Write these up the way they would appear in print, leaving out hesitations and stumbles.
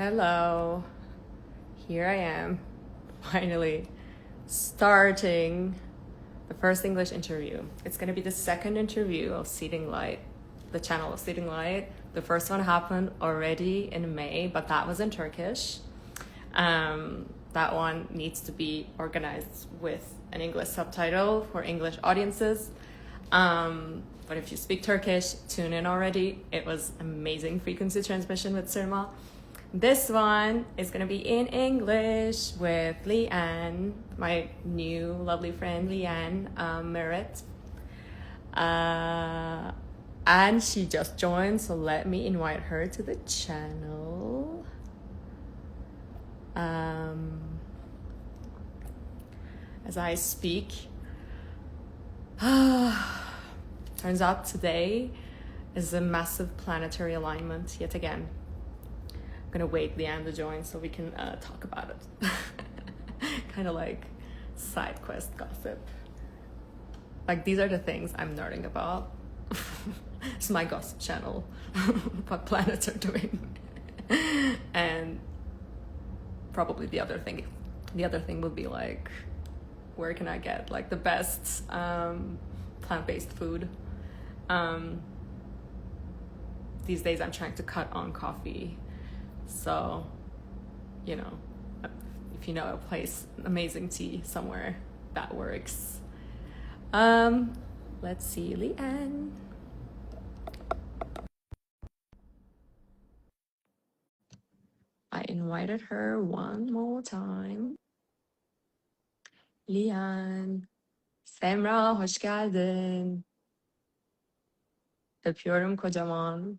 Hello, here I am, finally starting the first English interview. It's gonna be the second interview of Seeding Light, the channel of Seeding Light. The first one happened already in May, but that was in Turkish. That one needs to be organized with an English subtitle for English audiences. But if you speak Turkish, tune in already. It was amazing frequency transmission with Sirma. This one is going to be in English with Leanne, my new lovely friend Leanne Merritt. And she just joined, so let me invite her to the channel. As I speak. Turns out today is a massive planetary alignment yet again. I'm gonna wait Leanne to join so we can talk about it. Kind of like side quest gossip. Like these are the things I'm nerding about. It's my gossip channel. What planets are doing. And probably the other thing would be like, where can I get like the best plant-based food? These days I'm trying to cut on coffee. So, you know, if you know a place, amazing tea somewhere, that works. Let's see, Leanne. I invited her one more time. Leanne. Semra, hoş geldin. Öpüyorum kocaman.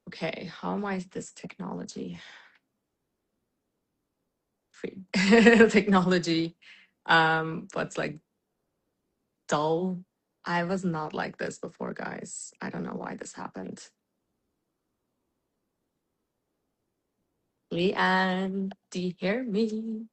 Okay, how am I this technology? Free technology. What's like dull. I was not like this before, guys. I don't know why this happened. Leanne, do you hear me?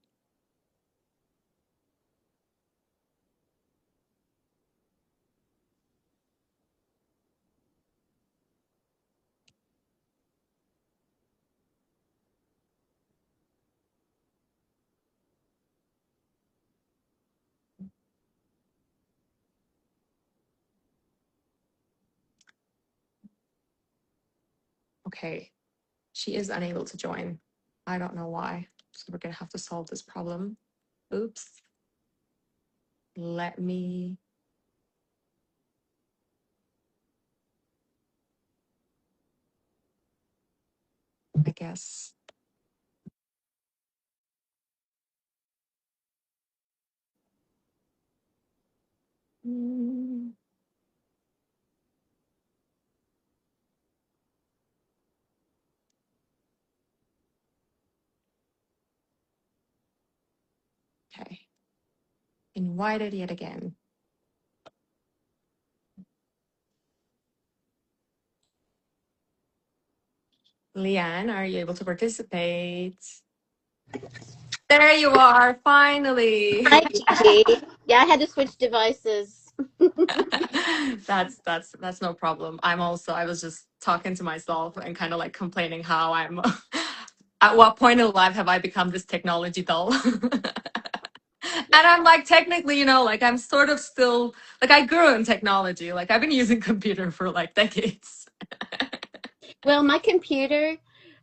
Okay, she is unable to join. I don't know why. So we're gonna have to solve this problem. Oops. Let me. I guess. Okay. Invited yet again. Leanne, are you able to participate? There you are, finally. Hi, Gigi. Yeah, I had to switch devices. That's no problem. I was just talking to myself and kind of like complaining how I'm at what point in life have I become this technology dull? And I'm like, technically, like I'm sort of still like I grew in technology. Like I've been using computer for like decades. Well, my computer,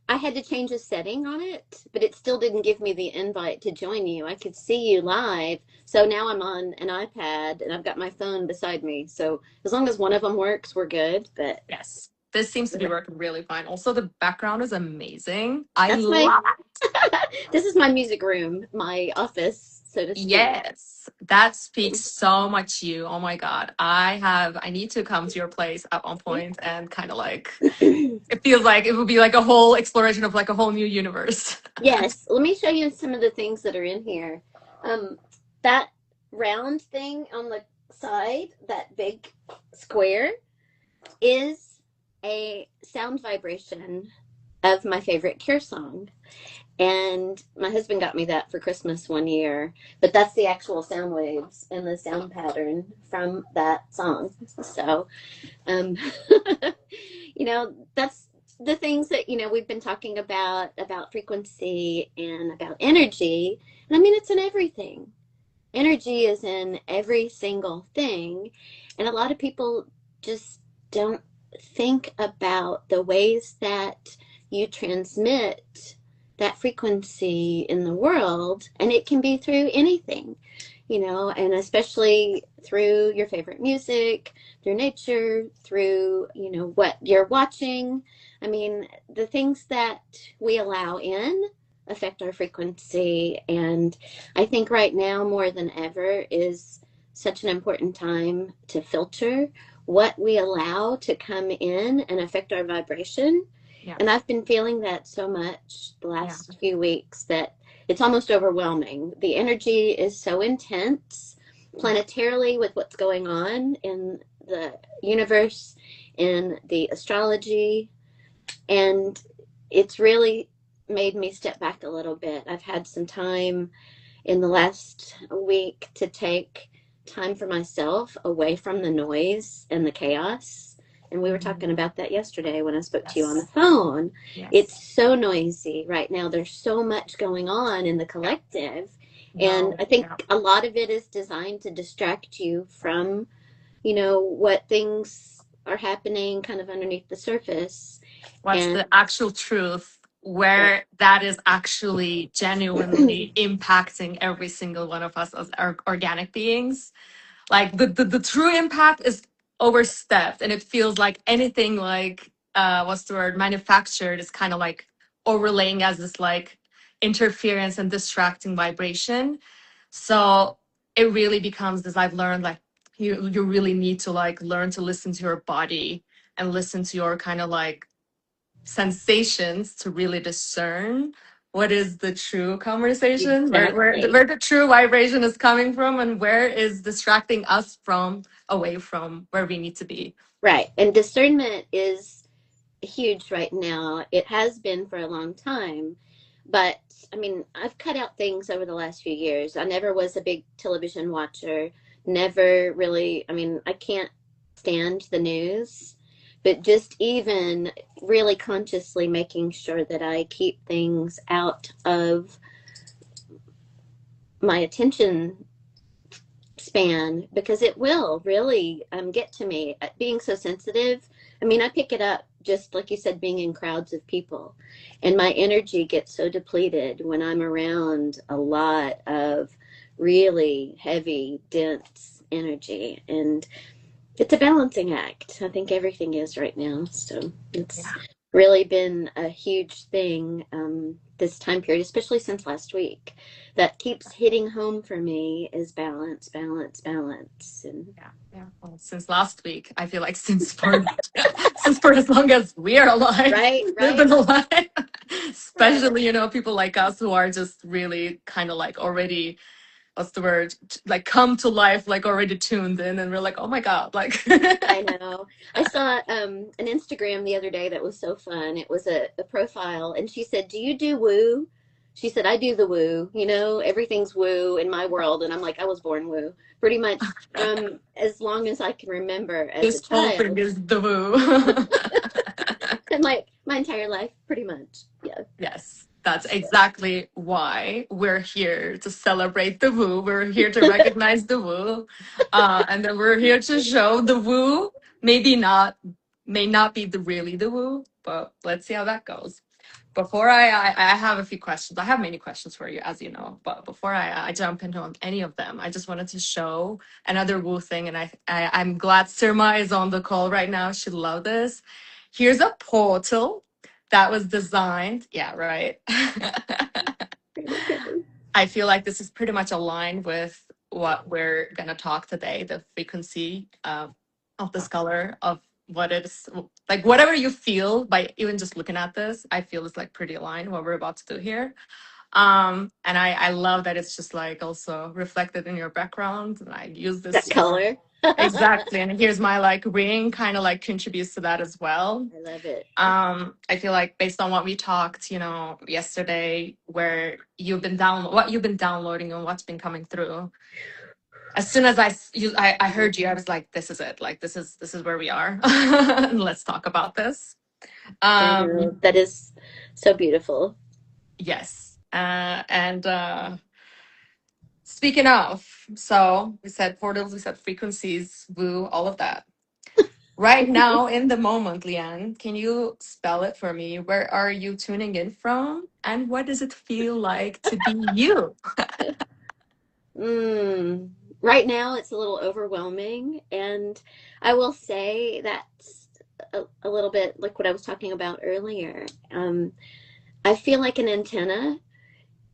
I had to change a setting on it, but it still didn't give me the invite to join you. I could see you live. So now I'm on an iPad and I've got my phone beside me. So as long as one of them works, we're good. But Yes. This seems to be working really fine. Also, the background is amazing. I that's my love this is my music room, my office, so to speak. Yes, that speaks so much to you. Oh my God. I need to come to your place at one point and kind of like, it feels like it would be like a whole exploration of like a whole new universe. Yes, let me show you some of the things that are in here. That round thing on the side, that big square, is a sound vibration of my favorite Cure song. And my husband got me that for Christmas one year, but that's the actual sound waves and the sound pattern from that song. So, um, that's the things that, we've been talking about frequency and about energy. And I mean, it's in everything. Energy is in every single thing. And a lot of people just don't think about the ways that you transmit that frequency in the world. And it can be through anything, and especially through your favorite music, through nature, through, what you're watching. I mean, the things that we allow in affect our frequency. And I think right now, more than ever, is such an important time to filter what we allow to come in and affect our vibration. Yeah. And I've been feeling that so much the Yeah. last few weeks that it's almost overwhelming. The energy is so intense planetarily with what's going on in the universe, in the astrology, and it's really made me step back a little bit. I've had some time in the last week to take time for myself away from the noise and the chaos. And we were talking about that yesterday when I spoke to you on the phone. Yes. It's so noisy right now. There's so much going on in the collective. And I think a lot of it is designed to distract you from, what things are happening kind of underneath the surface. What's the actual truth, where that is actually genuinely impacting every single one of us as organic beings. Like the true impact is overstepped, and it feels like anything like what's the word, manufactured is kind of like overlaying as this like interference and distracting vibration. So it really becomes this, I've learned, like you really need to like learn to listen to your body and listen to your kind of like sensations to really discern what is the true conversation, Exactly. where the true vibration is coming from, and where is distracting us from away from where we need to be. Right. And discernment is huge right now. It has been for a long time. But I mean, I've cut out things over the last few years. I never was a big television watcher, never really, I mean, I can't stand the news, but just even really consciously making sure that I keep things out of my attention span, because it will really get to me. Being so sensitive, I mean, I pick it up just like you said, being in crowds of people, and my energy gets so depleted when I'm around a lot of really heavy, dense energy. And it's a balancing act. I think everything is right now. So it's really been a huge thing this time period, especially since last week. That keeps hitting home for me is balance, balance, balance. And well, since last week, I feel like since for since for as long as we are alive, right, we've been alive. Especially, people like us who are just really kind of like already, what's the word, like come to life, like already tuned in, and we're like, oh my god, like I know. I saw an Instagram the other day that was so fun. It was a profile, and she said, "Do you do woo?" She said, "I do the woo. Everything's woo in my world." And I'm like, I was born woo, pretty much from as long as I can remember as a this whole thing child, is the woo. and my entire life, pretty much. Yeah. Yes, that's exactly why we're here to celebrate the woo. We're here to recognize the woo, and then we're here to show the woo. May not be really the woo, but let's see how that goes. Before I have a few questions. I have many questions for you, as you know. But before I jump into any of them, I just wanted to show another woo thing, and I'm glad Sirma is on the call right now. She'd love this. Here's a portal that was designed. Yeah, right. I feel like this is pretty much aligned with what we're gonna talk today. The frequency of this color, of what it's like, whatever you feel by even just looking at this, I feel is like pretty aligned what we're about to do here. And I love that it's just like also reflected in your background, and I use this That color. exactly. And here's my like ring kind of like contributes to that as well. I love it. I feel like based on what we talked, yesterday, where what you've been downloading and what's been coming through. As soon as I heard you, I was like, this is it. Like this is where we are. Let's talk about this. I Um, know. That is so beautiful. yes. And speaking of, so we said portals, we said frequencies, woo, all of that. Right now, in the moment, Leanne, can you spell it for me? Where are you tuning in from? And what does it feel like to be you? Mm. Right now, it's a little overwhelming. And I will say that's a little bit like what I was talking about earlier. I feel like an antenna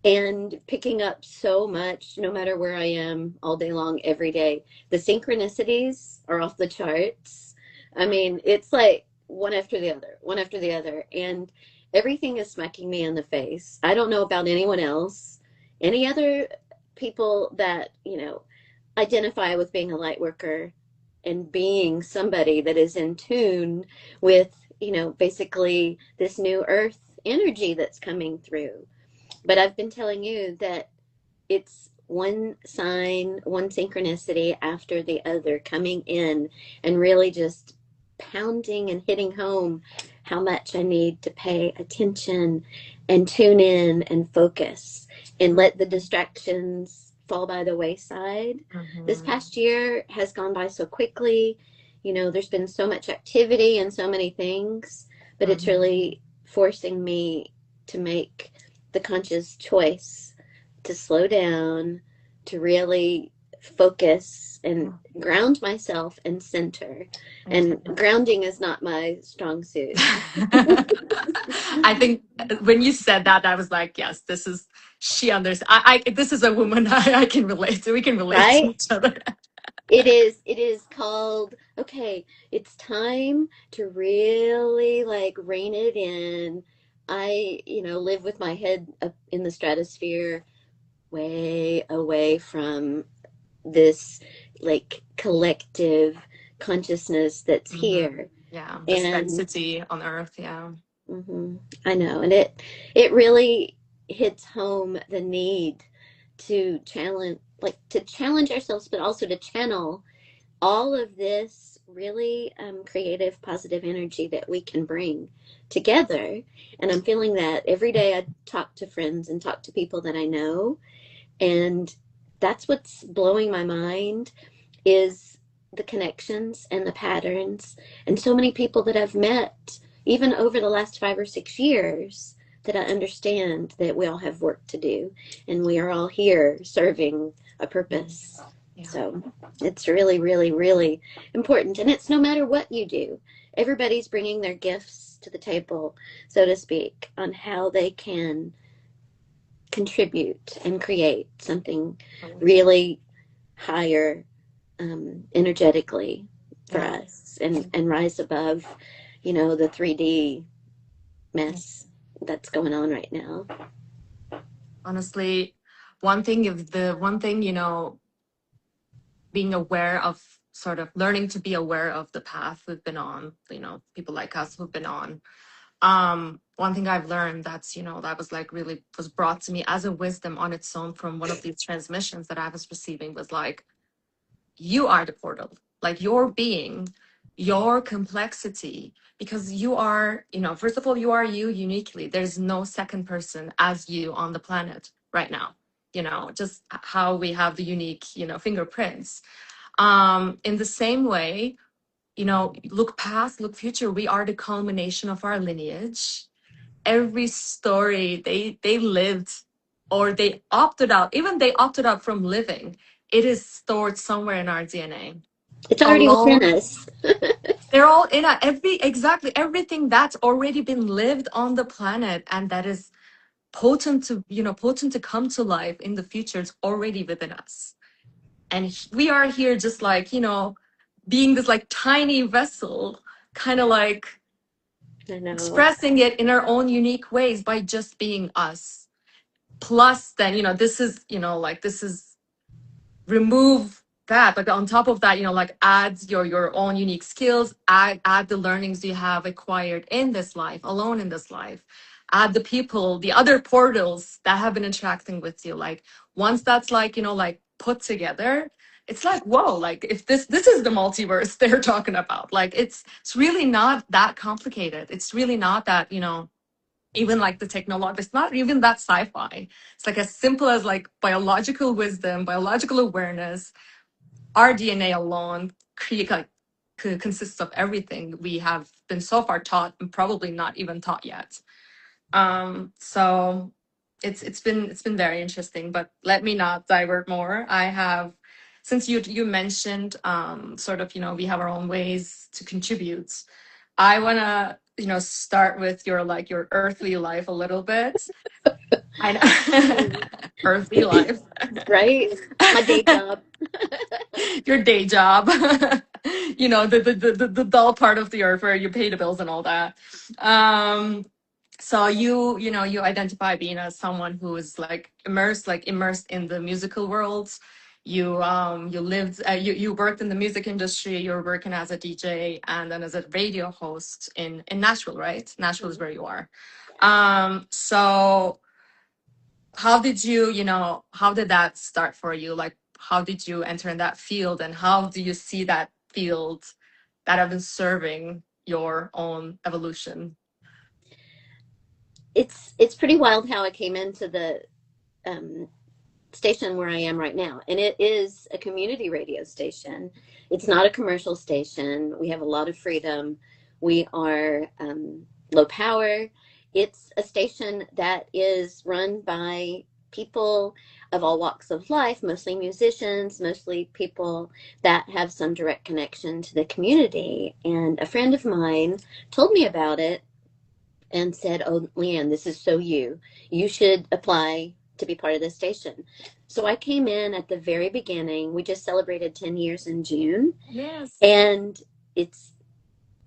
and picking up so much no matter where I am all day long, every day. The synchronicities are off the charts. I mean, it's like one after the other, one after the other. And everything is smacking me in the face. I don't know about anyone else. Any other people that, identify with being a light worker and being somebody that is in tune with, basically this new earth energy that's coming through. But I've been telling you that it's one sign, one synchronicity after the other coming in and really just pounding and hitting home how much I need to pay attention and tune in and focus and let the distractions fall by the wayside. This Mhm. past year has gone by so quickly. There's been so much activity and so many things, but it's Mhm. really forcing me to make the conscious choice to slow down, to really focus and ground myself and center. And Okay. grounding is not my strong suit, I think when you said that, I was like, yes, this is she understands. This is a woman I can relate to. We can relate to right? each other. It is called, okay, it's time to really like rein it in. I, live with my head up in the stratosphere, way away from this like collective consciousness that's Mhm. here. Yeah, this And density on Earth. Yeah. I know, and it really hits home the need to challenge ourselves, but also to channel all of this really creative, positive energy that we can bring together. And I'm feeling that every day. I talk to friends and talk to people that I know, and that's what's blowing my mind is the connections and the patterns and so many people that I've met even over the last 5 or 6 years, that I understand that we all have work to do and we are all here serving a Mhm. purpose. Yeah. So it's really, really, really important. And it's no matter what you do, everybody's bringing their gifts to the table, so to speak, on how they can contribute and create something really higher, energetically for Yeah. us, and rise above, the 3D mess that's going on right now. Honestly, one thing, being aware of, sort of learning to be aware of the path we've been on, people like us who've been on. One thing I've learned that was like really was brought to me as a wisdom on its own from one of these transmissions that I was receiving was like, you are the portal, like your being, your complexity, because you are, first of all, you are you uniquely. There's no second person as you on the planet right now, just how we have the unique, fingerprints. In the same way, look past, look future, we are the culmination of our lineage. Every story they lived, or they opted out, even they opted out from living, it is stored somewhere in our DNA It's already within alone. us. They're all in exactly everything that's already been lived on the planet, and that is potent to come to life in the future. It's already within us, and we are here just like, being this like tiny vessel, kind of like I know. expressing it in our own unique ways by just being us. Plus then, this is, like this is remove that, like on top of that, like add your own unique skills, add the learnings you have acquired in this life, alone in this life, add the people, the other portals that have been interacting with you. Like once that's like, like put together, it's like, whoa, like if this is the multiverse they're talking about, like it's really not that complicated. It's really not that, even like the technology, it's not even that sci-fi. It's like as simple as like biological wisdom, biological awareness. Our DNA alone consists of everything we have been so far taught and probably not even taught yet. So it's been very interesting, but let me not divert more. I have, since you mentioned sort of, we have our own ways to contribute. I wanna, start with your earthly life a little bit. I know. Earthly life. Right? My day job. Your day job. The dull part of the earth where you pay the bills and all that. So you identify being as someone who is like immersed in the musical world. You worked in the music industry. You were working as a DJ and then as a radio host in Nashville, right? Nashville is where you are. So how did that start for you? Like, how did you enter in that field, and how do you see that field that have been serving your own evolution? It's pretty wild how I came into the station where I am right now. And it is a community radio station. It's not a commercial station. We have a lot of freedom. We are low power. It's a station that is run by people of all walks of life, mostly musicians, mostly people that have some direct connection to the community. And a friend of mine told me about it and said, "Oh, Leanne, this is so you. You should apply to be part of this station." So I came in at the very beginning. We just celebrated 10 years in June. Yes. And it's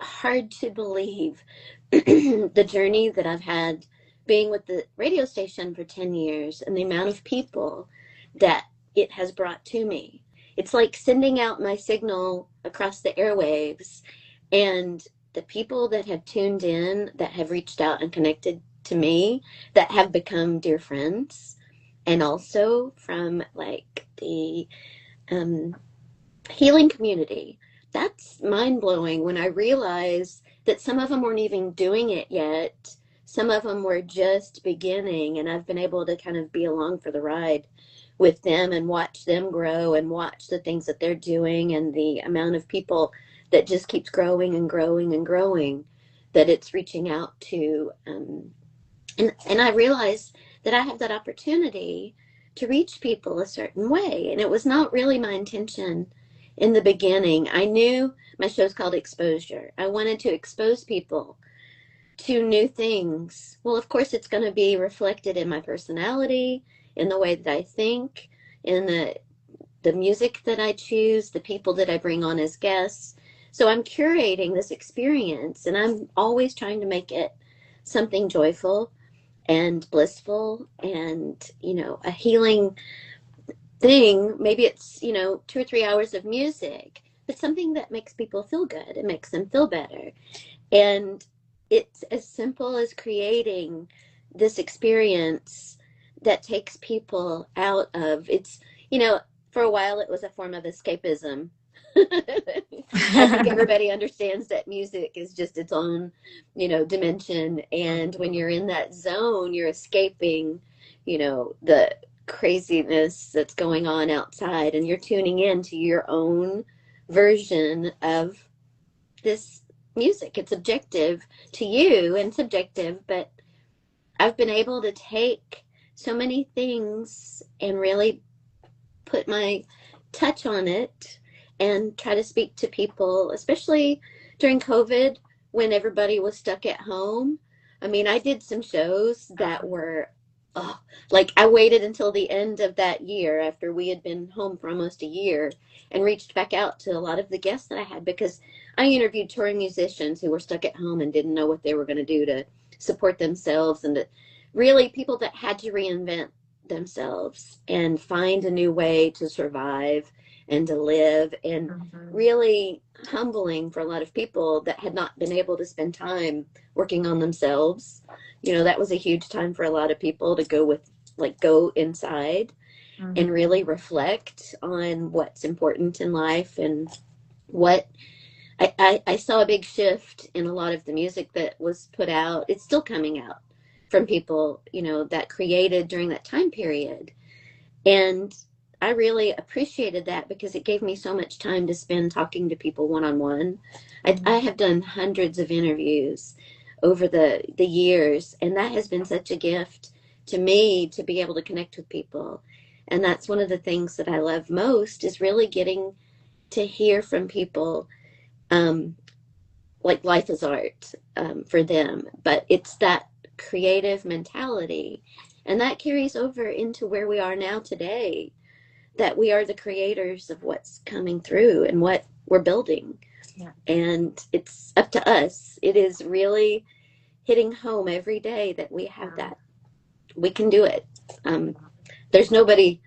hard to believe the journey that I've had being with the radio station for 10 years and the amount of people that it has brought to me. It's like sending out my signal across the airwaves, and the people that have tuned in, that have reached out and connected to me, that have become dear friends, and also from like the healing community. That's mind blowing when I realize that some of them weren't even doing it yet. Some of them were just beginning, and I've been able to kind of be along for the ride with them and watch them grow and watch the things that they're doing, and the amount of people that just keeps growing and growing and growing that it's reaching out to. And I realize that I have that opportunity to reach people a certain way. And it was not really my intention in the beginning. I knew my show's called Exposure. I wanted to expose people to new things. Well, of course, it's going to be reflected in my personality, in the way that I think, in the music that I choose, the people that I bring on as guests. So I'm curating this experience, and I'm always trying to make it something joyful and blissful and, a healing thing. Maybe it's, 2 or 3 hours of music, but something that makes people feel good. It makes them feel better. And it's as simple as creating this experience that takes people out of it's, for a while it was a form of escapism. I think everybody understands that music is just its own, dimension. And when you're in that zone, you're escaping, the craziness that's going on outside, and you're tuning in to your own version of this music. It's objective to you and subjective, but I've been able to take so many things and really put my touch on it and try to speak to people, especially during COVID when everybody was stuck at home. I mean, I did some shows that were, like I waited until the end of that year after we had been home for almost a year and reached back out to a lot of the guests that I had, because I interviewed touring musicians who were stuck at home and didn't know what they were going to do to support themselves, and really people that had to reinvent themselves and find a new way to survive and to live, and really humbling for a lot of people that had not been able to spend time working on themselves. That was a huge time for a lot of people to go inside. and Mm-hmm. really reflect on what's important in life and what I saw a big shift in a lot of the music that was put out. It's still coming out from people, that created during that time period. And I really appreciated that because it gave me so much time to spend talking to people one on one. I have done hundreds of interviews over the years, and that has been such a gift to me to be able to connect with people. And that's one of the things that I love most is really getting to hear from people, um, like life is art, for them, but it's that creative mentality. And that carries over into where we are now today, that we are the creators of what's coming through and what we're building. Yeah. And it's up to us. It is really hitting home every day that we have that. We can do it. There's nobody,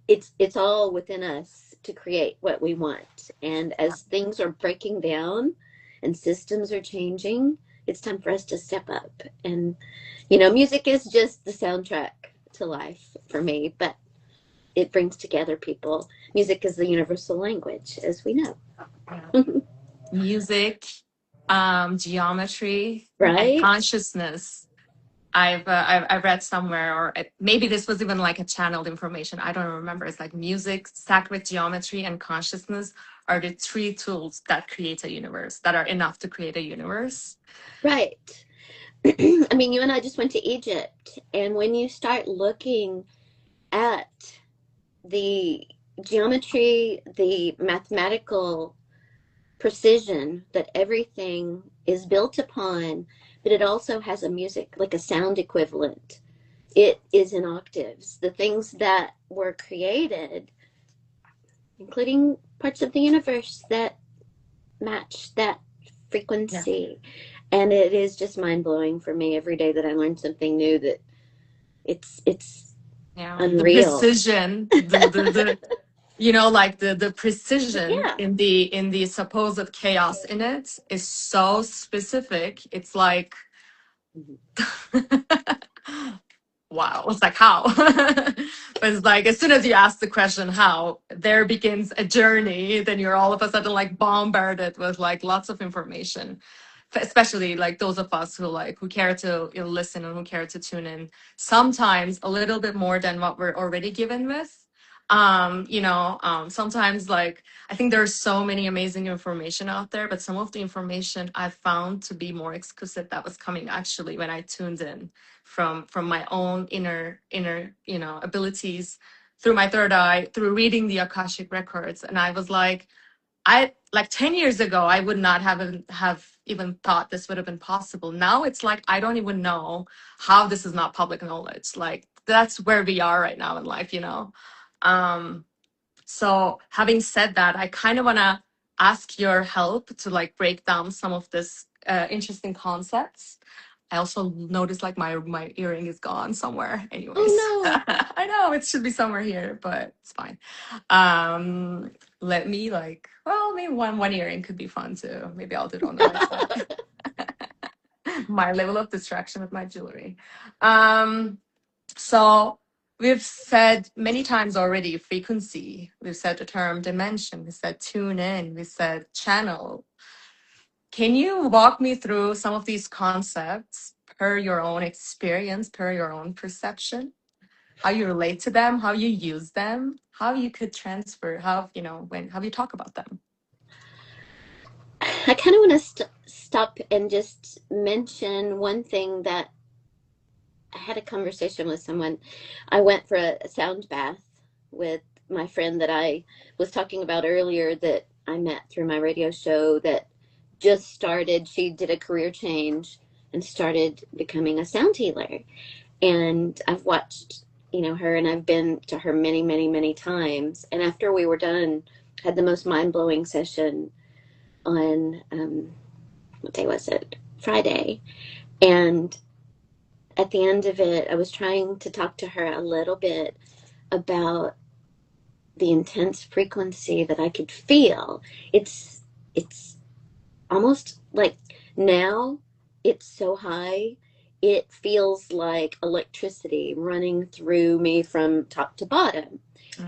it's all within us to create what we want. And as things are breaking down and systems are changing, it's time for us to step up. And, music is just the soundtrack to life for me, but it brings together people. Music is the universal language, as we know. Yeah. Music, geometry, and Right? consciousness. I've read somewhere, or maybe this was even like a channeled information. I don't remember. It's like music, sacred geometry, and consciousness are the three tools that create a universe, that are enough to create a universe. Right. I mean, you and I just went to Egypt, and when you start looking at the geometry, the mathematical precision that everything is built upon, but it also has a music, like a sound equivalent. It is in octaves. The things that were created, including parts of the universe that match that Yeah. frequency. And it is just mind blowing for me every day that I learn something new, that it's Yeah. The unreal. precision, like the precision Yeah. in the supposed chaos in it is so specific. It's like wow, it's like how? But it's like as soon as you ask the question how, there begins a journey, then you're all of a sudden like bombarded with like lots of information. Especially like those of us who care to listen and who care to tune in, sometimes a little bit more than what we're already given with. Sometimes like I think there's so many amazing information out there, but some of the information I found to be more exquisite that was coming actually when I tuned in from my own inner abilities, through my third eye, through reading the Akashic records. And I was like, I like 10 years ago I would not have even thought this would have been possible. Now it's like I don't even know how this is not public knowledge. Like that's where we are right now in life. So having said that, I kind of want to ask your help to like break down some of this interesting concepts. I also noticed like my earring is gone somewhere. Anyways, Oh I know it should be somewhere here, but it's fine. Um, Let me maybe one earring could be fun too. Maybe I'll do it on the right side. no. My level of distraction with my jewelry. Um, so we've said many times already frequency. We've said the term dimension. We said tune in. We said channel. Can you walk me through some of these concepts per your own experience, per your own perception? How you relate to them, how you use them, how you could transfer, how you talk about them. I kind of want to stop and just mention one thing that I had a conversation with someone. I went for a sound bath with my friend that I was talking about earlier, that I met through my radio show, that just started. She did a career change and started becoming a sound healer. And I've watched, her, and I've been to her many, many, many times. And after we were done, had the most mind blowing session on, what day was it? Friday. And at the end of it, I was trying to talk to her a little bit about the intense frequency that I could feel. It's almost like now it's so high, it feels like electricity running through me from top to bottom.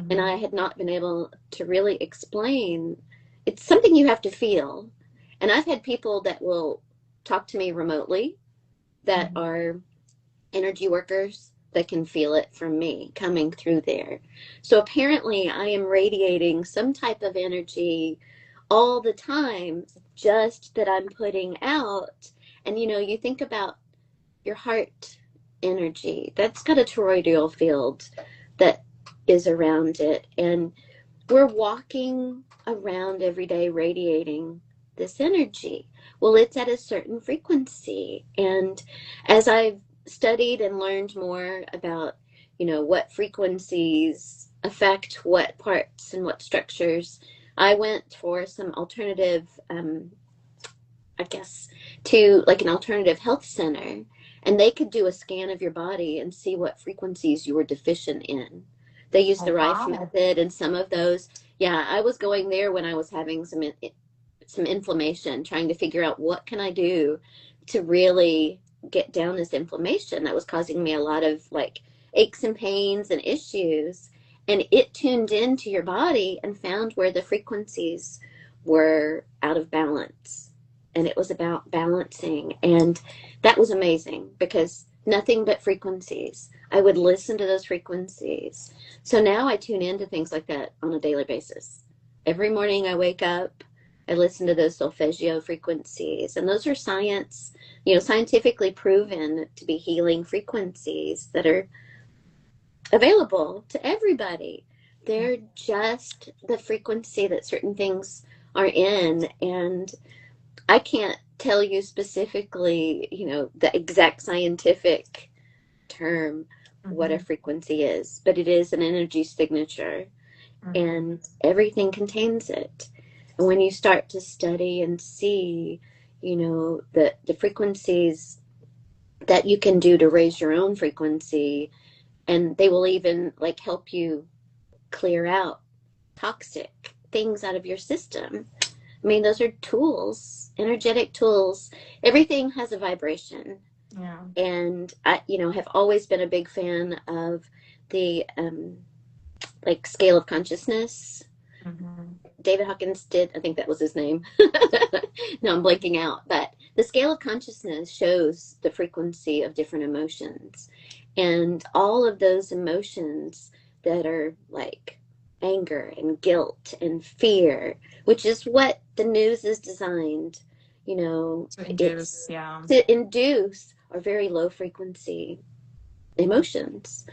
And I had not been able to really explain. It's something you have to feel. And I've had people that will talk to me remotely that are energy workers that can feel it from me coming through there. So apparently I am radiating some type of energy all the time, just that I'm putting out. And you know, you think about your heart energy, that's got a toroidal field that is around it. And we're walking around every day radiating this energy. Well, it's at a certain frequency. And as I've studied and learned more about, you know, what frequencies affect what parts and what structures, I went for some alternative, I guess, to like an alternative health center, and they could do a scan of your body and see what frequencies you were deficient in. They used the Rife method and some of those. Yeah, I was going there when I was having some inflammation, trying to figure out what can I do to really get down this inflammation that was causing me a lot of like aches and pains and issues. And it tuned into your body and found where the frequencies were out of balance. And it was about balancing. And that was amazing because nothing but frequencies. I would listen to those frequencies. So now I tune into things like that on a daily basis. Every morning I wake up, I listen to those solfeggio frequencies. And those are science, you know, scientifically proven to be healing frequencies that are available to everybody. They're just the frequency that certain things are in. And I can't tell you specifically, you know, the exact scientific term, what a frequency is, but it is an energy signature and everything contains it. And when you start to study and see, you know, the frequencies that you can do to raise your own frequency, and they will even like help you clear out toxic things out of your system. I mean, those are tools, energetic tools. Everything has a vibration. Yeah. And I, you know, have always been a big fan of the like scale of consciousness. David Hawkins did, I think that was his name. No, I'm blanking out. But the scale of consciousness shows the frequency of different emotions. And all of those emotions that are like anger and guilt and fear, which is what the news is designed, you know, to induce, yeah. To induce are very low frequency emotions.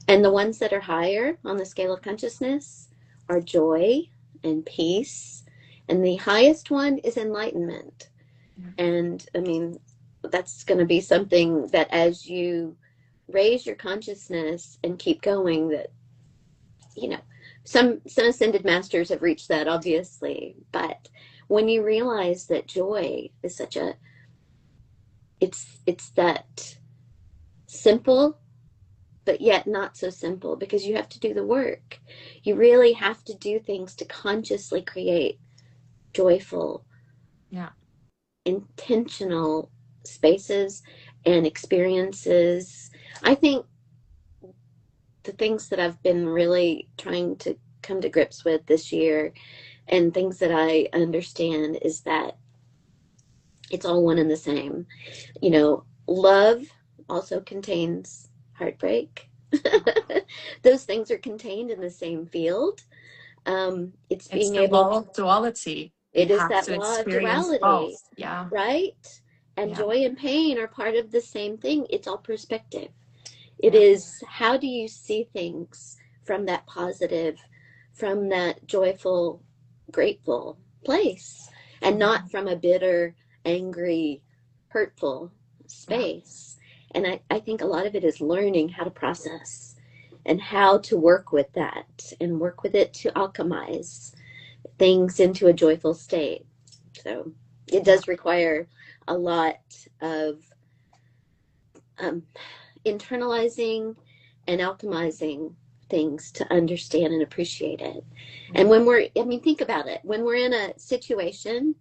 And the ones that are higher on the scale of consciousness are joy and peace. And the highest one is enlightenment. And I mean, that's going to be something that as you raise your consciousness and keep going, that, you know, some ascended masters have reached that, obviously. But when you realize that joy is such a, it's that simple, but yet not so simple, because you have to do the work. You really have to do things to consciously create joyful, intentional spaces and experiences. I think the things that I've been really trying to come to grips with this year, and things that I understand, is that it's all one and the same. You know, love also contains heartbreak. Those things are contained in the same field. It's being the able law of duality. It is that law of duality, both. Yeah. Right? And joy and pain are part of the same thing. It's all perspective. It is, how do you see things from that positive, from that joyful, grateful place, and not from a bitter, angry, hurtful space. And I think a lot of it is learning how to process and how to work with that and work with it to alchemize things into a joyful state. So it does require a lot of internalizing and alchemizing things to understand and appreciate it. And when we're, I mean, think about it. When we're in a situation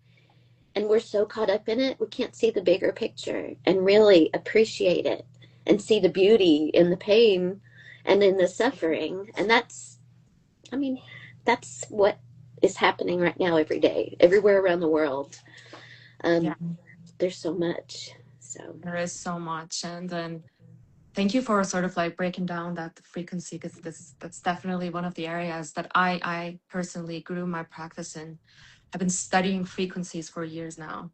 And we're so caught up in it, we can't see the bigger picture and really appreciate it and see the beauty in the pain and in the suffering. And that's, I mean, that's what is happening right now every day, everywhere around the world. Yeah, Um, there's so much. So, there is so much. And then thank you for sort of like breaking down that frequency, because that's definitely one of the areas that I personally grew my practice in. I've been studying frequencies for years now,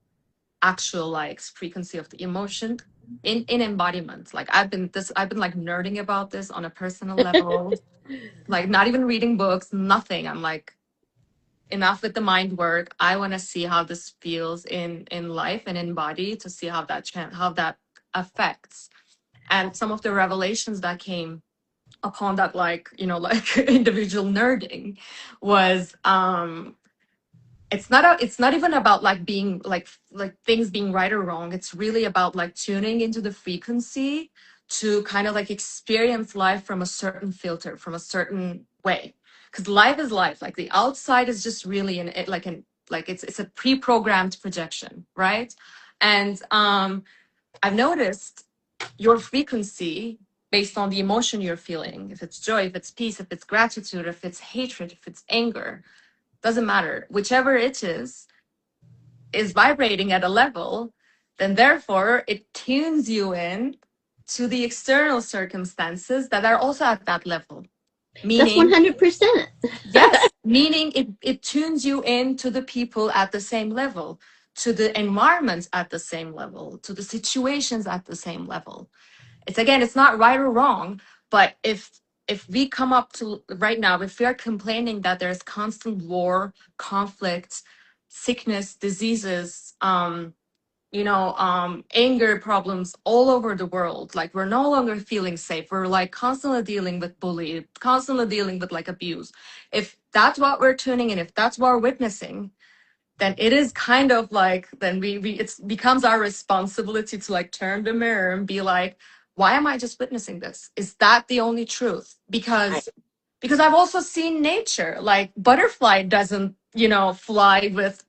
actual like frequency of the emotion in embodiment. Like I've been like nerding about this on a personal level, like not even reading books, nothing. I'm like, enough with the mind work. I want to see how this feels in life and in body, to see how how that affects. And some of the revelations that came upon that, like, like individual nerding, was it's not even about like being like things being right or wrong. It's really about like tuning into the frequency to kind of like experience life from a certain filter, from a certain way. Because life is life. Like the outside is just really like it's a pre-programmed projection, right? And I've noticed your frequency based on the emotion you're feeling. If it's joy, if it's peace, if it's gratitude, if it's hatred, if it's anger, doesn't matter. Whichever it is vibrating at a level, then therefore it tunes you in to the external circumstances that are also at that level. that's Meaning, 100%. yes, meaning it tunes you in to the people at the same level, to the environments at the same level, to the situations at the same level. It's, again, it's not right or wrong, but if we come up to right now, if we are complaining that there's constant war, conflict, sickness, diseases, anger problems all over the world, like we're no longer feeling safe, we're like constantly dealing with bullying, constantly dealing with like abuse. If that's what we're tuning in, if that's what we're witnessing, then it is kind of like, then we it becomes our responsibility to like turn the mirror and be like, why am I just witnessing this? Is that the only truth? Right. Because I've also seen nature, like butterfly doesn't fly with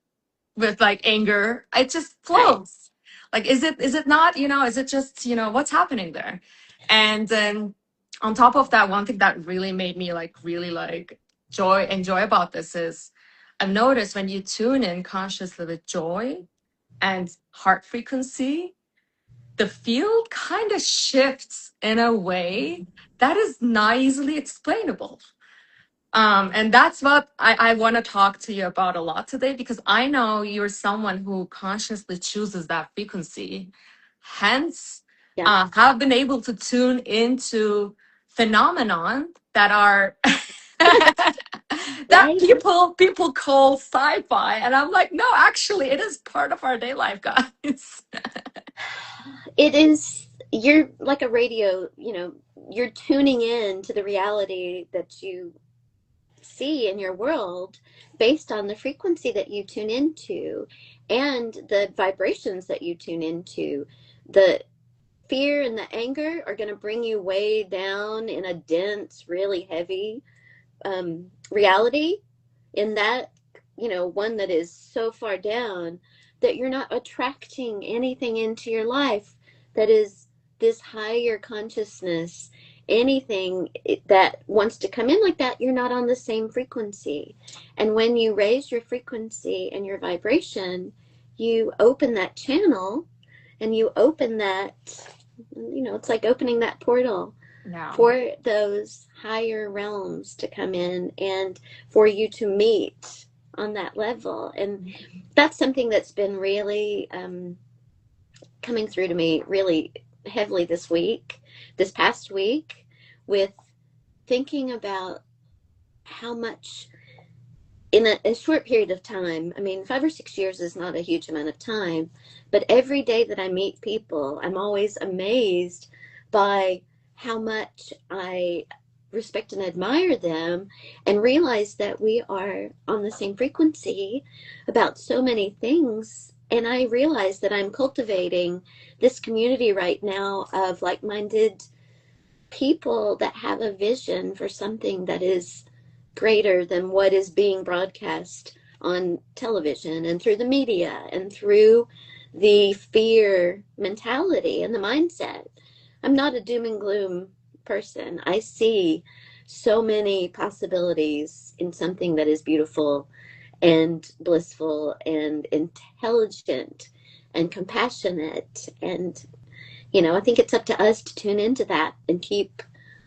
like anger, it just Right. flows. Like, is it not, is it just, what's happening there? And then on top of that, one thing that really made me like really like enjoy about this is, I've noticed when you tune in consciously with joy and heart frequency, the field kind of shifts in a way that is not easily explainable. And that's what I want to talk to you about a lot today, because I know you're someone who consciously chooses that frequency, hence Yeah. have been able to tune into phenomenon that are that Right. people call sci-fi, and I'm like, no, actually, it is part of our day life, guys. It is, you're like a radio, you're tuning in to the reality that you see in your world based on the frequency that you tune into and the vibrations that you tune into. The fear and the anger are going to bring you way down in a dense, really heavy reality, in that, one that is so far down that you're not attracting anything into your life that is this higher consciousness. Anything that wants to come in like that, you're not on the same frequency. And when you raise your frequency and your vibration, you open that channel and you open that, it's like opening that portal Yeah. for those higher realms to come in and for you to meet on that level. And that's something that's been really coming through to me really heavily this past week, with thinking about how much in a short period of time. I mean, 5 or 6 years is not a huge amount of time, but every day that I meet people, I'm always amazed by how much I respect and admire them, and realize that we are on the same frequency about so many things. And I realize that I'm cultivating this community right now of like minded people that have a vision for something that is greater than what is being broadcast on television and through the media and through the fear mentality and the mindset. I'm not a doom and gloom person. I see so many possibilities in something that is beautiful and blissful and intelligent and compassionate. And, I think it's up to us to tune into that and keep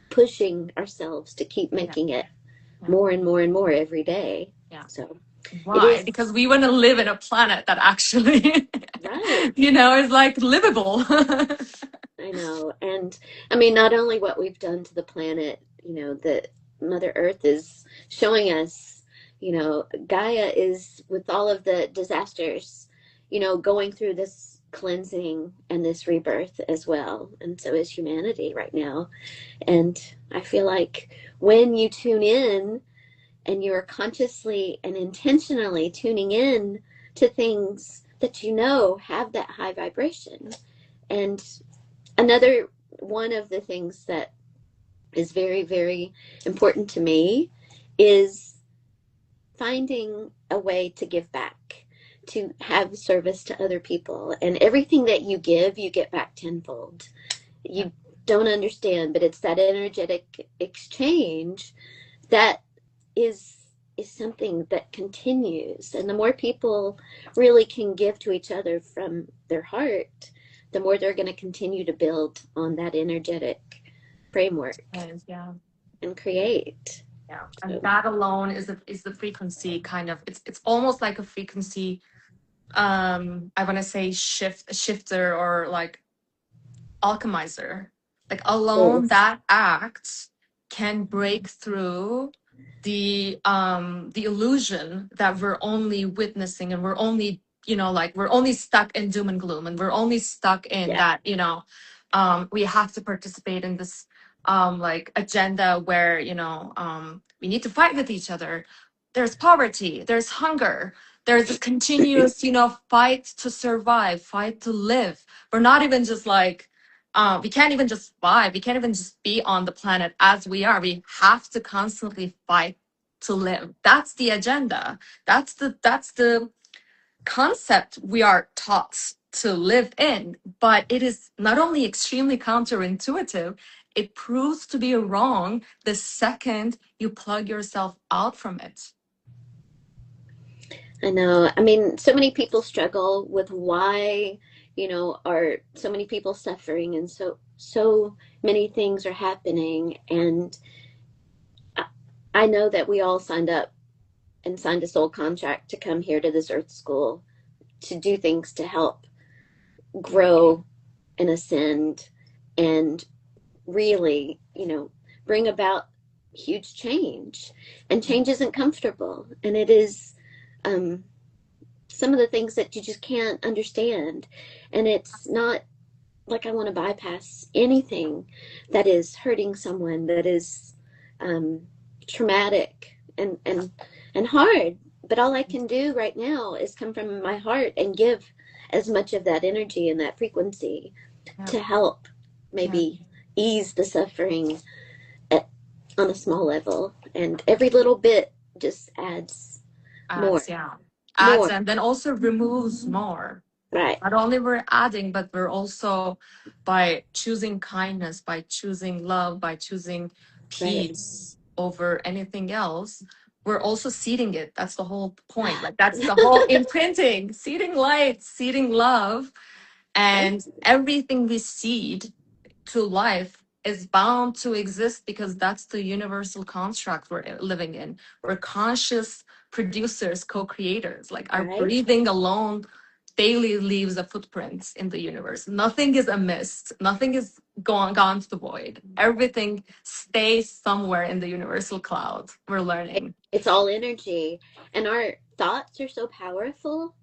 pushing ourselves to keep making it more and more and more every day. Yeah. So it Why? is Because we want to live in a planet that actually, right. is like livable. I know. And I mean, not only what we've done to the planet, that Mother Earth is showing us, Gaia is with all of the disasters, going through this cleansing and this rebirth as well. And so is humanity right now. And I feel like when you tune in and you're consciously and intentionally tuning in to things that have that high vibration. And another one of the things that is very, very important to me is finding a way to give back, to have service to other people. And everything that you give, you get back tenfold. You don't understand, but it's that energetic exchange that is something that continues. And the more people really can give to each other from their heart, the more they're going to continue to build on that energetic framework Yeah. and create. Yeah. And that alone is the frequency kind of, it's almost like a frequency, I want to say shifter or like alchemizer. Like alone Yes. that act can break through the illusion that we're only witnessing and we're only, like we're only stuck in doom and gloom and we're only stuck in Yeah. that, we have to participate in this like agenda where, we need to fight with each other. There's poverty, there's hunger, there's a continuous, fight to survive, fight to live. We're not even just like, we can't even just survive. We can't even just be on the planet as we are. We have to constantly fight to live. That's the agenda. That's the concept we are taught to live in. But it is not only extremely counterintuitive, it proves to be wrong the second you plug yourself out from it. I know. I mean, so many people struggle with why, are so many people suffering and so many things are happening. And I know that we all signed up and signed a soul contract to come here to this earth school to do things to help grow and ascend and really, bring about huge change. And change isn't comfortable. And it is some of the things that you just can't understand. And it's not like I want to bypass anything that is hurting someone, that is traumatic and hard. But all I can do right now is come from my heart and give as much of that energy and that frequency to help maybe ease the suffering on a small level. And every little bit just adds more. Adds and then also removes more. Right. Not only we're adding, but we're also, by choosing kindness, by choosing love, by choosing peace over anything else, we're also seeding it. That's the whole point. Like that's the whole imprinting, seeding light, seeding love. And everything we seed to life is bound to exist because that's the universal construct we're living in. We're conscious producers, co-creators. Like our breathing alone daily leaves a footprint in the universe. Nothing is amiss. Nothing is gone to the void. Everything stays somewhere in the universal cloud. We're learning. It's all energy. And our thoughts are so powerful.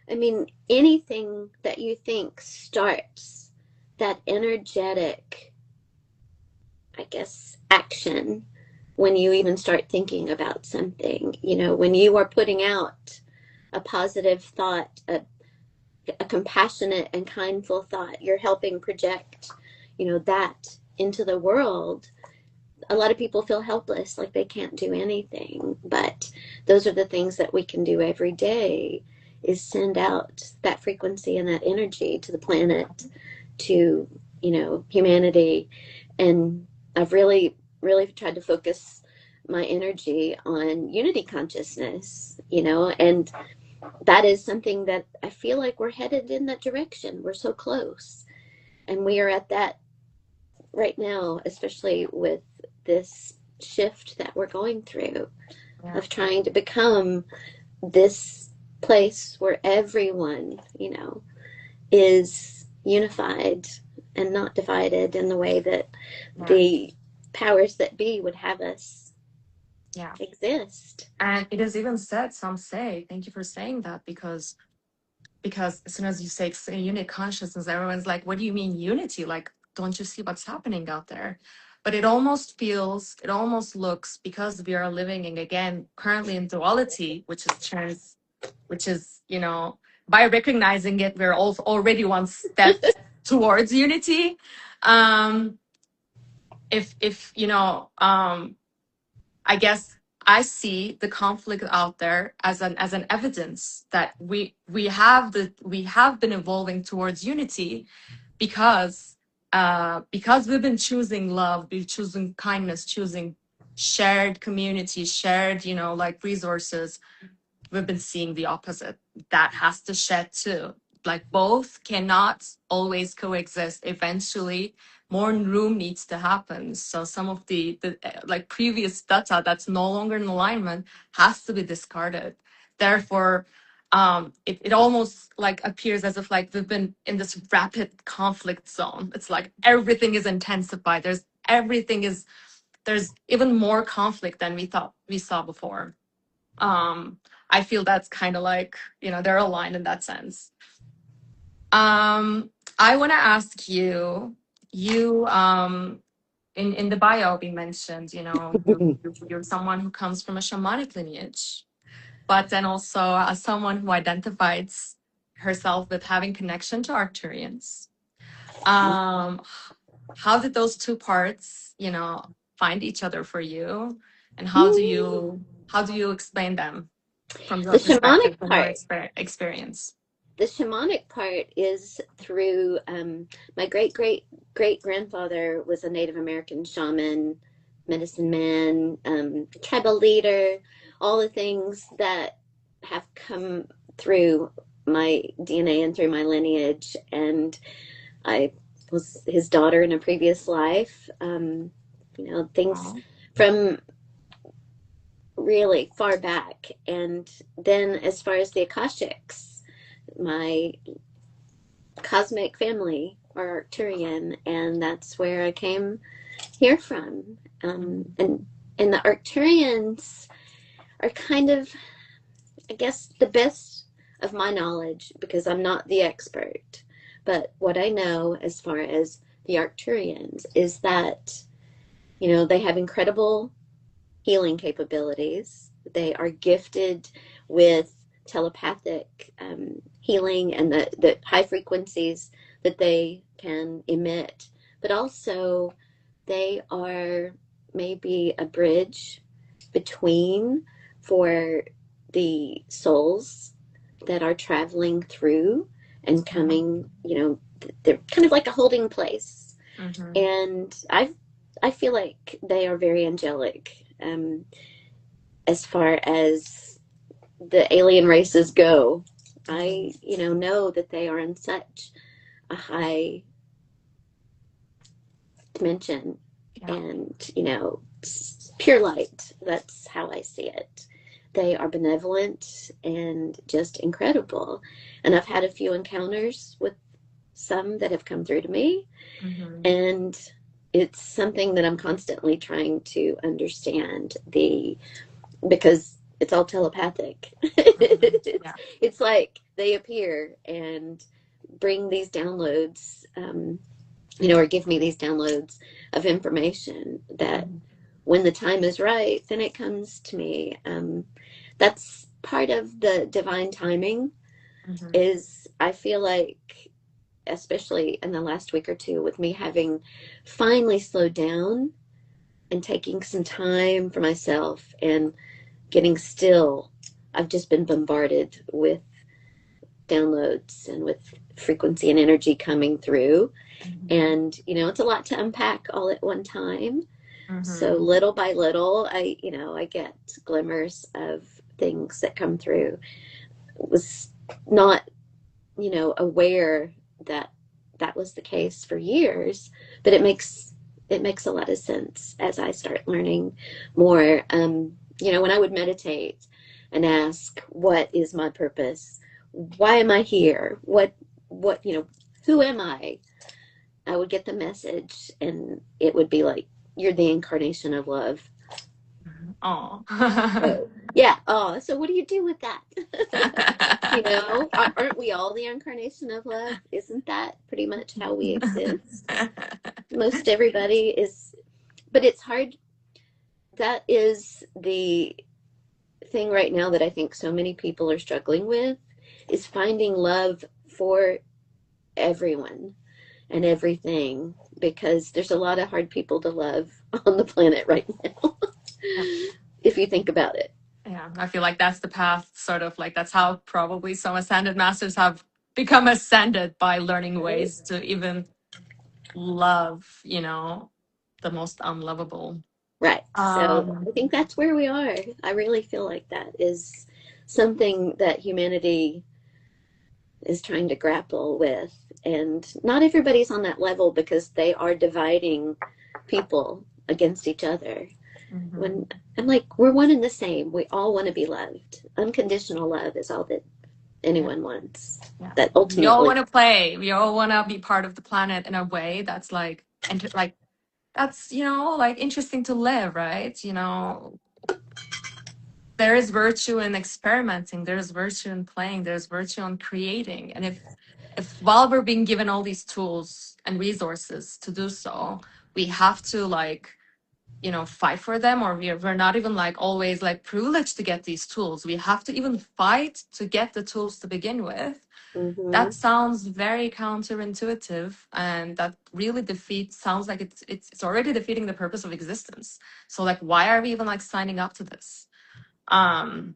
I mean, anything that you think starts that energetic, I guess, action when you even start thinking about something. When you are putting out a positive thought, a compassionate and kindful thought, you're helping project, that into the world. A lot of people feel helpless, like they can't do anything, but those are the things that we can do every day, is send out that frequency and that energy to the planet, to, you know, humanity. And I've really, really tried to focus my energy on unity consciousness, you know, and that is something that I feel like we're headed in that direction. We're so close. And we are at that right now, especially with this shift that we're going through, Yeah. of trying to become this place where everyone, you know, is unified and not divided in the way that the powers that be would have us exist. And it is even said, some say, thank you for saying that, because as soon as you say unit consciousness, everyone's like, what do you mean unity? Like, don't you see what's happening out there? But it almost looks, because we are living in, again, currently in duality, which is, you know, by recognizing it, we're all already one step towards unity. If you know, I guess I see the conflict out there as an evidence that we have been evolving towards unity, because we've been choosing love, we've choosing kindness, choosing shared community, shared, you know, like resources. We've been seeing the opposite. That has to shed too. Like, both cannot always coexist. Eventually, more room needs to happen. So some of the like previous data that's no longer in alignment has to be discarded. Therefore, it almost like appears as if like we've been in this rapid conflict zone. It's like everything is intensified. There's even more conflict than we thought we saw before. I feel that's kind of like, you know, they're aligned in that sense. I want to ask you, in the bio we mentioned, you know, you're someone who comes from a shamanic lineage, but then also as someone who identifies herself with having connection to Arcturians. How did those two parts, you know, find each other for you, and how do you explain them from your The perspective, shamanic from your part, experience? the shamanic part is through my great grandfather was a Native American shaman, medicine man, tribal leader, all the things that have come through my DNA and through my lineage. And I was his daughter in a previous life. You know, things from really far back. And then as far as the Akashics, my cosmic family are Arcturian, and that's where I came here from. And the Arcturians are kind of, I guess, the best of my knowledge, because I'm not the expert. But what I know as far as the Arcturians is that, you know, they have incredible healing capabilities. They are gifted with telepathic healing and the high frequencies that they can emit. But also, they are maybe a bridge between, for the souls that are traveling through and coming, you know, they're kind of like a holding place. Mm-hmm. And I feel like they are very angelic as far as the alien races go. I, you know that they are in such a high dimension, and, you know, pure light. That's how I see it. They are benevolent and just incredible. And I've had a few encounters with some that have come through to me. Mm-hmm. And it's something that I'm constantly trying to understand, because it's all telepathic. Mm-hmm. It's like they appear and bring these downloads, you know, or give me these downloads of information that when the time is right, then it comes to me. That's part of the divine timing. Mm-hmm. Is, I feel like, especially in the last week or two, with me having finally slowed down and taking some time for myself and getting still. I've just been bombarded with downloads and with frequency and energy coming through. Mm-hmm. And, it's a lot to unpack all at one time. So Mm-hmm. little by little, I get glimmers of things that come through. Was not, aware that that was the case for years, but it makes a lot of sense as I start learning more. When I would meditate and ask, "What is my purpose? Why am I here? What, who am I?" I would get the message, and it would be like, "You're the incarnation of love." Oh. So, yeah. Oh, so what do you do with that? Aren't we all the incarnation of love? Isn't that pretty much how we exist? Most everybody is, but it's hard. That is the thing right now that I think so many people are struggling with, is finding love for everyone and everything, because there's a lot of hard people to love on the planet right now, if you think about it. Yeah, I feel like that's the path, sort of like that's how probably some ascended masters have become ascended, by learning Right? ways to even love, the most unlovable. Right. So Um, I think that's where we are. I really feel like that is something that humanity is trying to grapple with. And not everybody's on that level, because they are dividing people against each other. mhm. When I'm like, we're one and the same. We all want to be loved. Unconditional love is all that Yeah, anyone wants. yeah. That We all ultimately. want to play. We all want to be part of the planet in a way that's like, and like that's like interesting to live, right? There is virtue in experimenting, there's virtue in playing, there's virtue in creating. And if while we're being given all these tools and resources to do so, we have to like fight for them, or we're not even like always like privileged to get these tools, we have to even fight to get the tools to begin with. Mm-hmm. That sounds very counterintuitive, and that really defeats sounds like it's already defeating the purpose of existence. So like, why are we even like signing up to this? um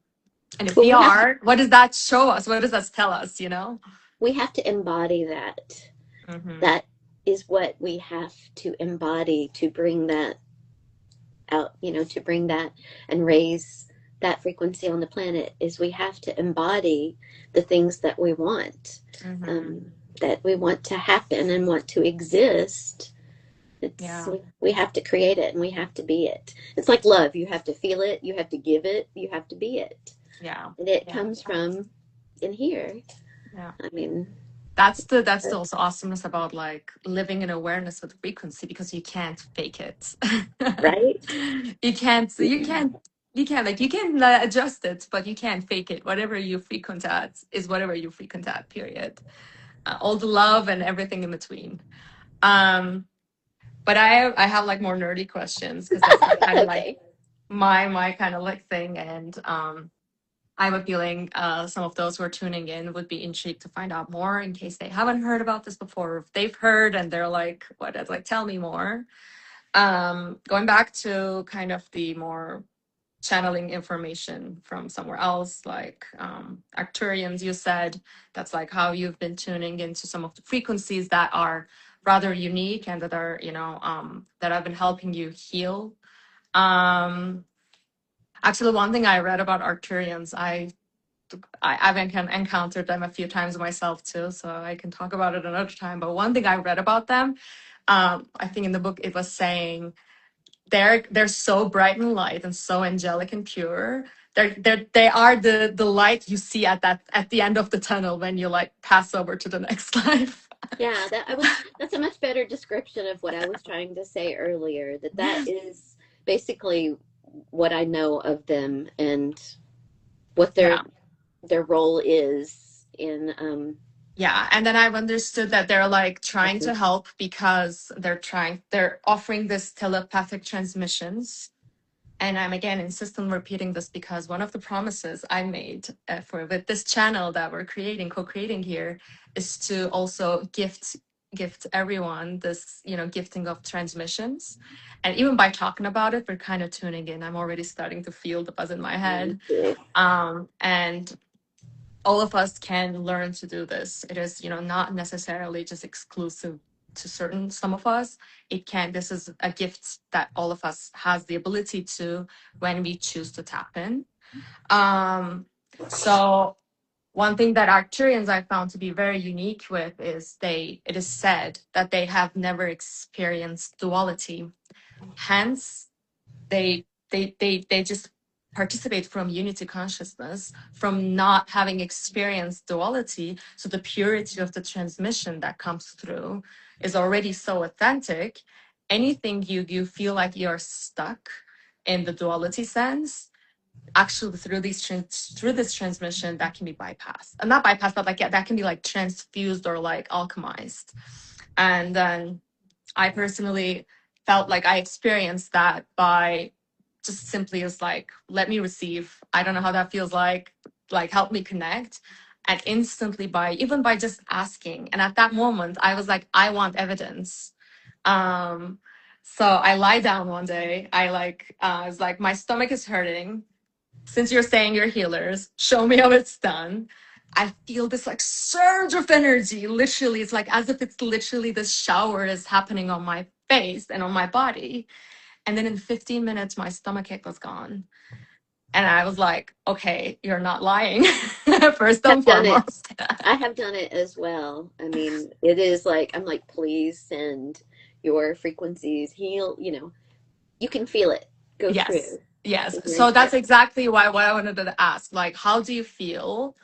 and if Well, we are, what does that show us? What does that tell us? we have to embody that. Mm-hmm. That is what we have to embody to bring that out, to bring that and raise that frequency on the planet, is we have to embody the things that we want, Mm-hmm. um, that we want to happen and want to exist. It's Yeah. we have to create it, and we have to be it. It's like love. You have to feel it, you have to give it, you have to be it. Yeah. And it Yeah. comes from in here. Yeah. I mean, That's the also awesomeness about like living in awareness with frequency, because you can't fake it. right? You can't like, you can adjust it, but you can't fake it. Whatever you frequent at is whatever you frequent at, period. All the love and everything in between. um but I have like more nerdy questions, because that's like kind of like Okay. my kind of like thing. And I have a feeling some of those who are tuning in would be intrigued to find out more, in case they haven't heard about this before, or if they've heard and they're like, what? It's like, tell me more. Going back to kind of the more channeling information from somewhere else, like Arcturians, you said that's like how you've been tuning into some of the frequencies that are rather unique, and that are, that have been helping you heal. Um, Actually, one thing I read about Arcturians, I've encountered them a few times myself too, so I can talk about it another time. But one thing I read about them, I think in the book it was saying they're so bright and light and so angelic and pure. They are the light you see at the end of the tunnel when you like pass over to the next life. Yeah, that's a much better description of what I was trying to say earlier. That is basically what I know of them, and what Yeah. their role is in Yeah, and then I've understood that they're like trying to help, because they're offering this telepathic transmissions. And I'm again insist on repeating this, because one of the promises I made for with this channel that we're co-creating here, is to also gift gift everyone this, gifting of transmissions. And even by talking about it, we're kind of tuning in. I'm already starting to feel the buzz in my head. And all of us can learn to do this. It is, not necessarily just exclusive to some of us. This is a gift that all of us has the ability to when we choose to tap in. So one thing that Arcturians I found to be very unique with is it is said that they have never experienced duality. Hence, they just participate from unity consciousness, from not having experienced duality. So the purity of the transmission that comes through is already so authentic. Anything you feel like you're stuck in the duality sense, actually through this transmission, that can be bypassed. And not bypassed, but like that can be like transfused or like alchemized. And then I personally felt like I experienced that by just simply as like, let me receive. I don't know how that feels like help me connect. And instantly even by just asking. And at that moment, I was like, I want evidence. So I lie down one day. I was like, my stomach is hurting. Since you're saying you're healers, show me how it's done. I feel this like surge of energy. Literally, it's like as if it's literally this shower is happening on my face and on my body. And then in 15 minutes, my stomachache was gone. And I was like, okay, you're not lying. First and foremost. I have done it as well. I mean, it is like, I'm like, please send your frequencies, heal, you can feel it go through. Yes. So that's exactly what I wanted to ask. Like, how do you feel?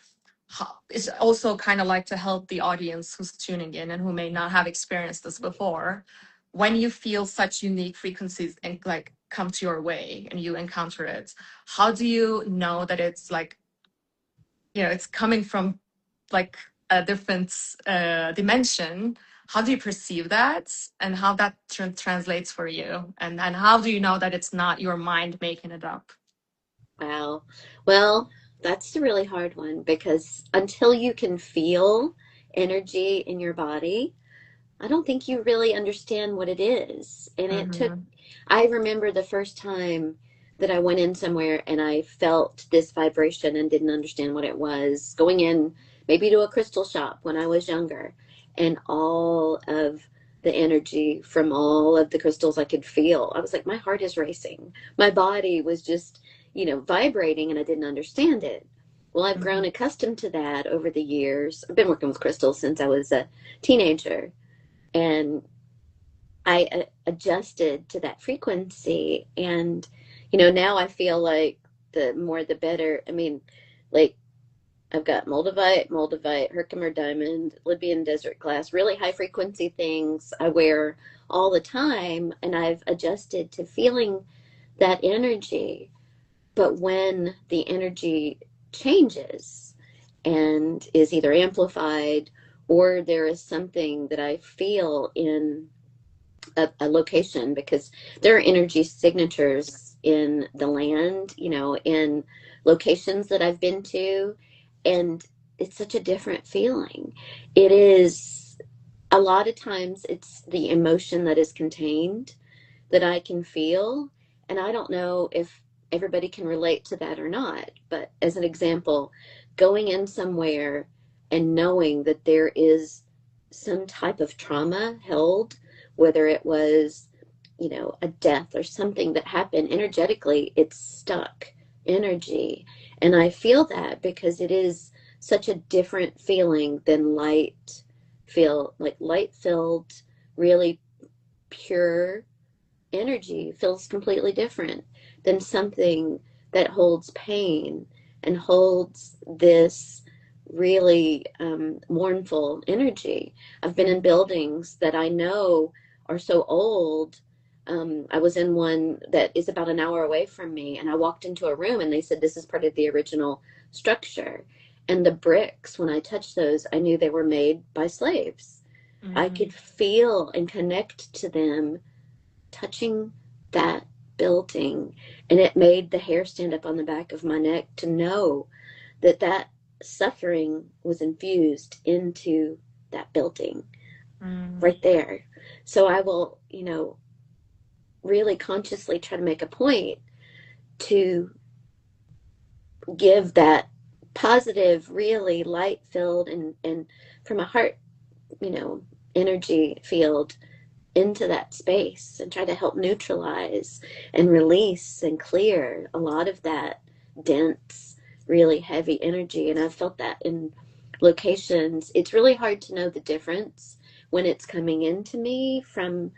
It's also kind of like to help the audience who's tuning in and who may not have experienced this before. When you feel such unique frequencies and like come to your way and you encounter it, how do you know that it's like, it's coming from like a different dimension? How do you perceive that, and how that translates for you? And how do you know that it's not your mind making it up? Wow. Well, that's a really hard one because until you can feel energy in your body, I don't think you really understand what it is. And I remember the first time that I went in somewhere and I felt this vibration and didn't understand what it was, going in maybe to a crystal shop when I was younger, and all of the energy from all of the crystals I could feel. I was like, my heart is racing. My body was just, vibrating, and I didn't understand it. Well, I've grown accustomed to that over the years. I've been working with crystals since I was a teenager, and I adjusted to that frequency. And, now I feel like the more the better. I mean, like, I've got moldavite, Herkimer diamond, Libyan desert glass, really high frequency things I wear all the time. And I've adjusted to feeling that energy. But when the energy changes and is either amplified, or there is something that I feel in a location, because there are energy signatures in the land, in locations that I've been to, and it's such a different feeling. It is, a lot of times it's the emotion that is contained that I can feel. And I don't know if everybody can relate to that or not, but as an example, going in somewhere and knowing that there is some type of trauma held, whether it was, a death or something that happened energetically, it's stuck energy. And I feel that because it is such a different feeling than light filled, really pure energy feels completely different than something that holds pain and holds this really mournful energy. I've been in buildings that I know are so old. I was in one that is about an hour away from me, and I walked into a room and they said, this is part of the original structure. And the bricks, when I touched those, I knew they were made by slaves. I could feel and connect to them touching that building, and it made the hair stand up on the back of my neck to know that suffering was infused into that building. Mm. right there. So I will, really consciously try to make a point to give that positive, really light filled and from a heart, you know, energy field into that space and try to help neutralize and release and clear a lot of that dense, really heavy energy. And I've felt that in locations. It's really hard to know the difference when it's coming into me from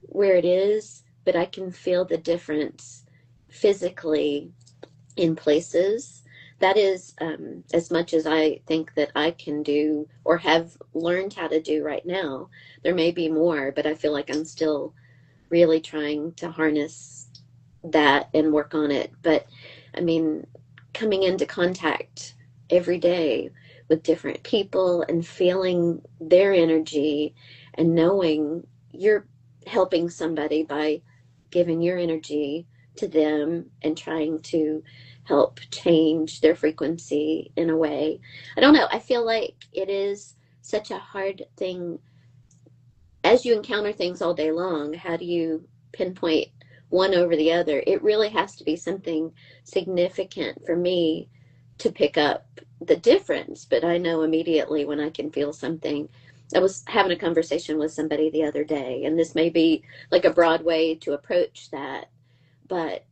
where it is, but I can feel the difference physically in places. That is as much as I think that I can do or have learned how to do right now. There may be more, but I feel like I'm still really trying to harness that and work on it. But I mean, coming into contact every day with different people and feeling their energy and knowing you're helping somebody by giving your energy to them and trying to help change their frequency in a way. I don't know. I feel like it is such a hard thing as you encounter things all day long. How do you pinpoint one over the other? It really has to be something significant for me to pick up the difference. But I know immediately when I can feel something. I was having a conversation with somebody the other day, and this may be like a broad way to approach that, but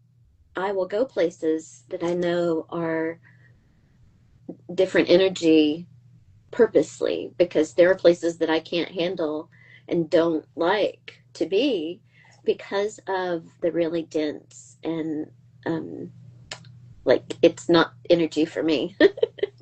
I will go places that I know are different energy purposely because there are places that I can't handle and don't like to be because of the really dense and um, like it's not energy for me.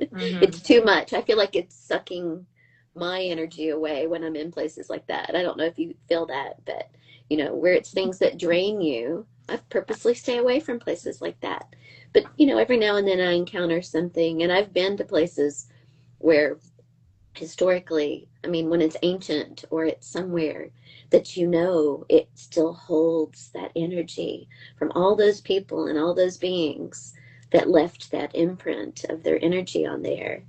Mm-hmm. It's too much. I feel like it's sucking my energy away when I'm in places like that. I don't know if you feel that, but where it's things that drain you, I purposely stay away from places like that. But every now and then I encounter something, and I've been to places where historically, I mean, when it's ancient or it's somewhere that it still holds that energy from all those people and all those beings that left that imprint of their energy on there.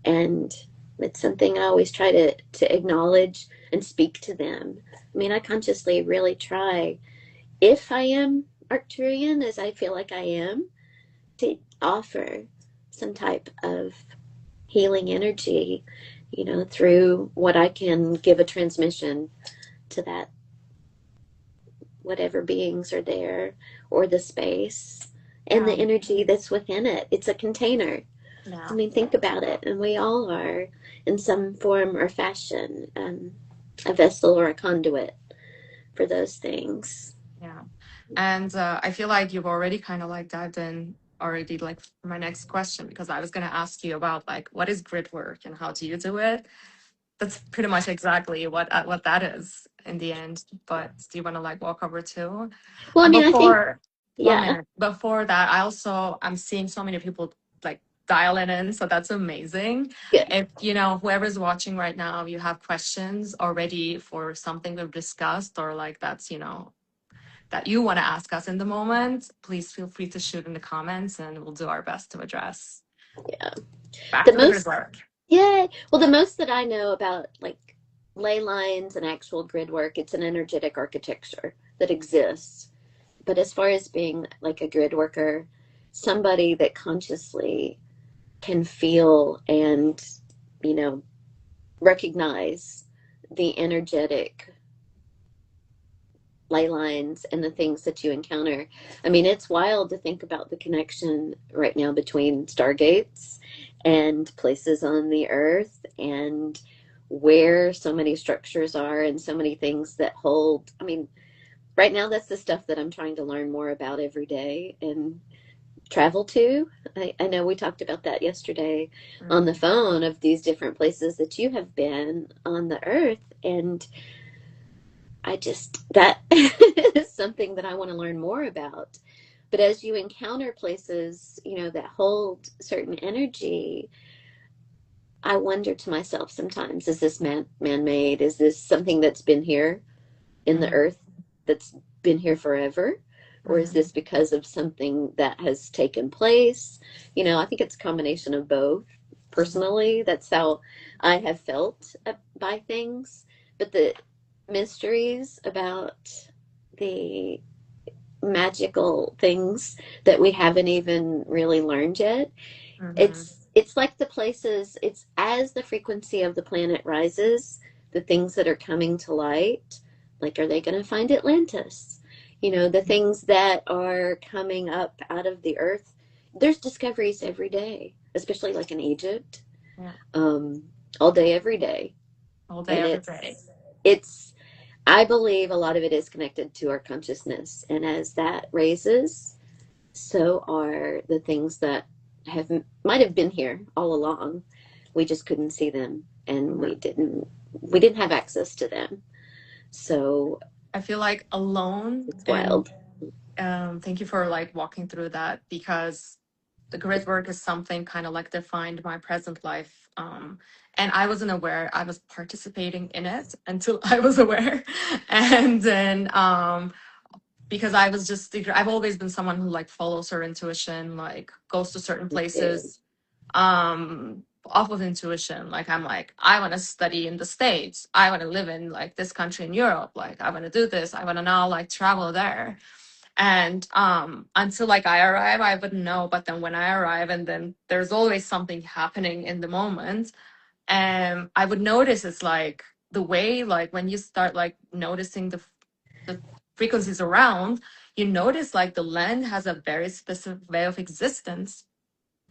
And it's something I always try to acknowledge and speak to them. I mean, I consciously really try, if I am Arcturian, as I feel like I am, to offer some type of healing energy, through what I can give a transmission to that, whatever beings are there or the space and the Yeah. energy that's within it. It's a container. I Yeah. mean, think about it. And we all are, in some form or fashion, a vessel or a conduit for those things. Yeah. And I feel like you've already kind of like dived in already, like for my next question, because I was going to ask you about like what is grid work and how do you do it? That's pretty much exactly what that is in the end. But do you want to like walk over too? Well, I And mean, I think, before one yeah, minute, before that, I'm seeing so many people like dialing in, so that's amazing. good. If whoever's watching right now, you have questions already for something we've discussed, or like that's that you want to ask us in the moment, please feel free to shoot in the comments, and we'll do our best to address. Yeah. Back The to the grid most, work. yeah, well, the most that I know about like ley lines and actual grid work, it's an energetic architecture that exists. But as far as being like a grid worker, somebody that consciously can feel and, you know, recognize the energetic ley lines and the things that you encounter. I mean, it's wild to think about the connection right now between stargates and places on the earth and where so many structures are and so many things that hold. I mean, right now that's the stuff that I'm trying to learn more about every day and travel to. I know we talked about that yesterday on the Mm. phone of these different places that you have been on the earth. And that is something that I want to learn more about. But as you encounter places, that hold certain energy, I wonder to myself sometimes, is this man-made? Is this something that's been here in the Mm-hmm. earth that's been here forever? Or is Mm-hmm. this because of something that has taken place? I think it's a combination of both. Personally, that's how I have felt by things. but the mysteries about the magical things that we haven't even really learned yet. Mm-hmm. It's like the places, it's as the frequency of the planet rises, the things that are coming to light, like are they going to find Atlantis? You know, the things that are coming up out of the earth. There's discoveries every day, especially like in Egypt, Yeah. um, all day, every day. All day, And every day. it's, I believe a lot of it is connected to our consciousness. And as that raises, so are the things that have might have been here all along. We just couldn't see them, and Yeah. we didn't have access to them. So I feel like alone, it's and wild. thank you for like walking through that, because the grid work is something kind of like defined my present life. And I wasn't aware I was participating in it until I was aware. And then because I was just, I've always been someone who like follows her intuition, like goes to certain Me too. places off of intuition. Like I'm like, I want to study in the States, I want to live in like this country in Europe, like I want to do this, I want to now like travel there. And until like I arrive I wouldn't know, but then when I arrive, and then there's always something happening in the moment, and I would notice it's like the way, like when you start like noticing the frequencies around, you notice like the land has a very specific way of existence,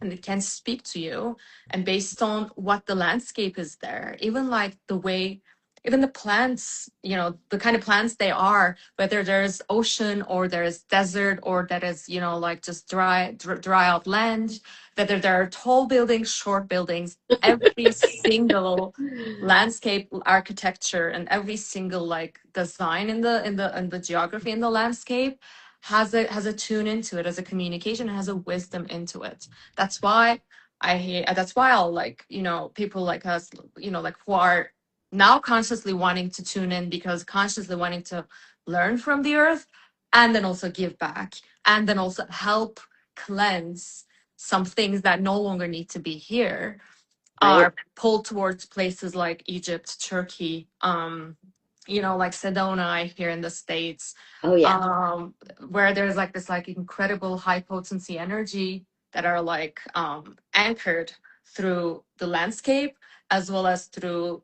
and it can speak to you, and based on what the landscape is there, even like the way, even the plants, you know, the kind of plants they are, whether there's ocean or there's desert or that is, you know, like just dry out land, whether there are tall buildings, short buildings, every single landscape architecture and every single like design in the geography in the landscape has a tune into it, has a communication, has a wisdom into it. That's why that's why I'll like, you know, people like us, you know, like who are now consciously wanting to tune in, because consciously wanting to learn from the earth, and then also give back, and then also help cleanse some things that no longer need to be here, Right? are pulled towards places like Egypt, Turkey, you know, like Sedona here in the States, Oh yeah. where there's like this like incredible high potency energy that are like anchored through the landscape, as well as through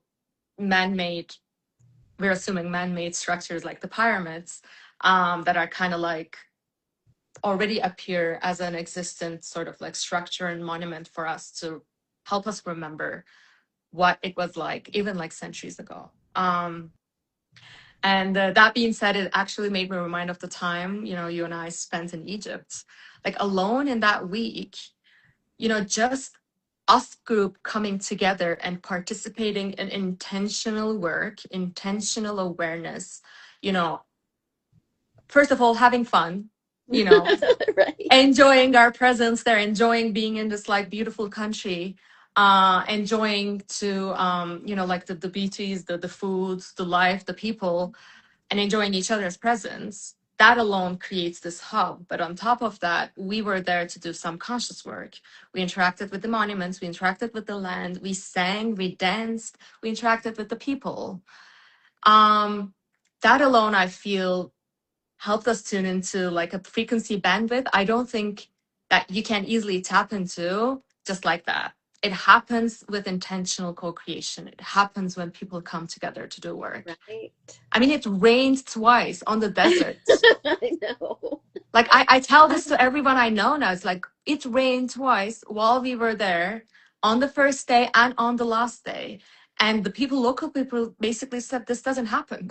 man-made, we're assuming man-made structures like the pyramids, that are kind of like already appear as an existent sort of like structure and monument for us to help us remember what it was like even like centuries ago. And that being said, it actually made me remind of the time, you know, you and I spent in Egypt, like alone in that week, you know, just us group coming together and participating in intentional work, intentional awareness, you know, first of all, having fun, you know, Right. enjoying our presence there, enjoying being in this like beautiful country, enjoying to, you know, like the beauties, the foods, the life, the people, and enjoying each other's presence. That alone creates this hub. But on top of that, we were there to do some conscious work. We interacted with the monuments, we interacted with the land, we sang, we danced, we interacted with the people. Um, that alone, I feel, helped us tune into like a frequency bandwidth I don't think that you can easily tap into just like that. It happens with intentional co-creation. It happens when people come together to do work. Right. I mean, it rained twice on the desert. I know. Like I tell this to everyone I know now. It's like it rained twice while we were there, on the first day and on the last day. And the people, local people, basically said this doesn't happen.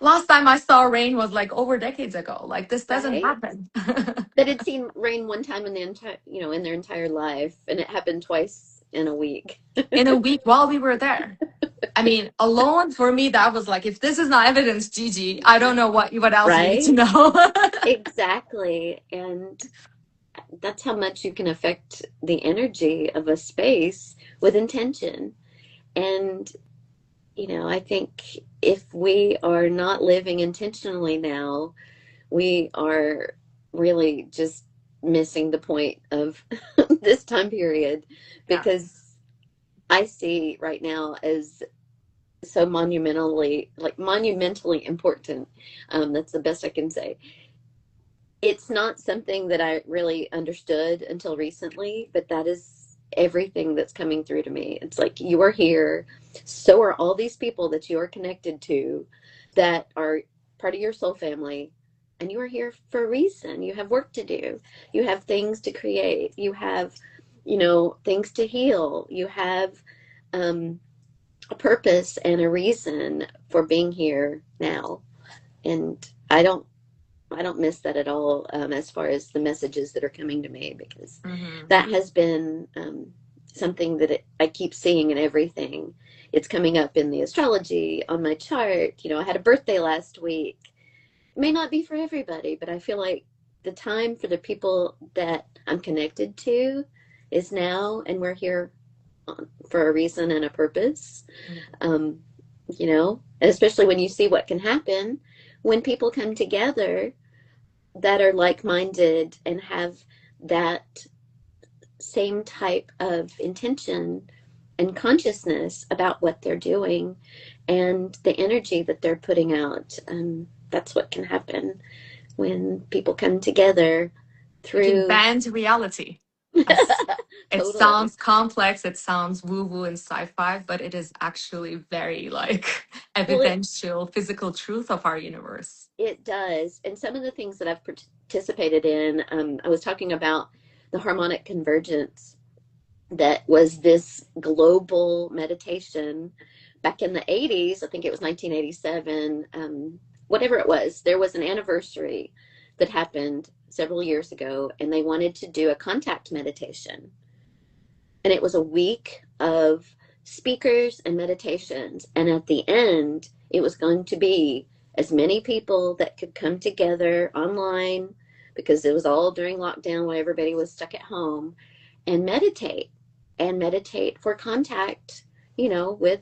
Last time I saw rain was like over decades ago. Like this doesn't Right. happen. That had seen rain one time in the entire, you know, in their entire life, and it happened twice in a week. In a week while we were there. I mean, alone for me, that was like, if this is not evidence, Gigi, I don't know what else you need to Right? know. Exactly. And that's how much you can affect the energy of a space with intention. And, you know, I think if we are not living intentionally now, we are really just missing the point of this time period, Yeah. because I see right now as so monumentally important. That's the best I can say. It's not something that I really understood until recently, but that is everything that's coming through to me. It's like you are here, so are all these people that you are connected to that are part of your soul family, and you are here for a reason. You have work to do, you have things to create, you have, things to heal, you have a purpose and a reason for being here now. And I don't miss that at all, as far as the messages that are coming to me, because Mm-hmm. that has been something that I keep seeing in everything. It's coming up in the astrology on my chart. I had a birthday last week. It may not be for everybody, but I feel like the time for the people that I'm connected to is now, and we're here for a reason and a purpose. Um, especially when you see what can happen when people come together that are like-minded and have that same type of intention and consciousness about what they're doing and the energy that they're putting out. That's what can happen when people come together We can through. bend reality. As it Totally. sounds complex, it sounds woo-woo and sci-fi, but it is actually very like Well, evidential, physical truth of our universe. it does. And some of the things that I've participated in, I was talking about the harmonic convergence, that was this global meditation back in the 80s. I think it was 1987, whatever it was. There was an anniversary that happened several years ago, and they wanted to do a contact meditation. And it was a week of speakers and meditations. And at the end, it was going to be as many people that could come together online, because it was all during lockdown when everybody was stuck at home, and meditate for contact, with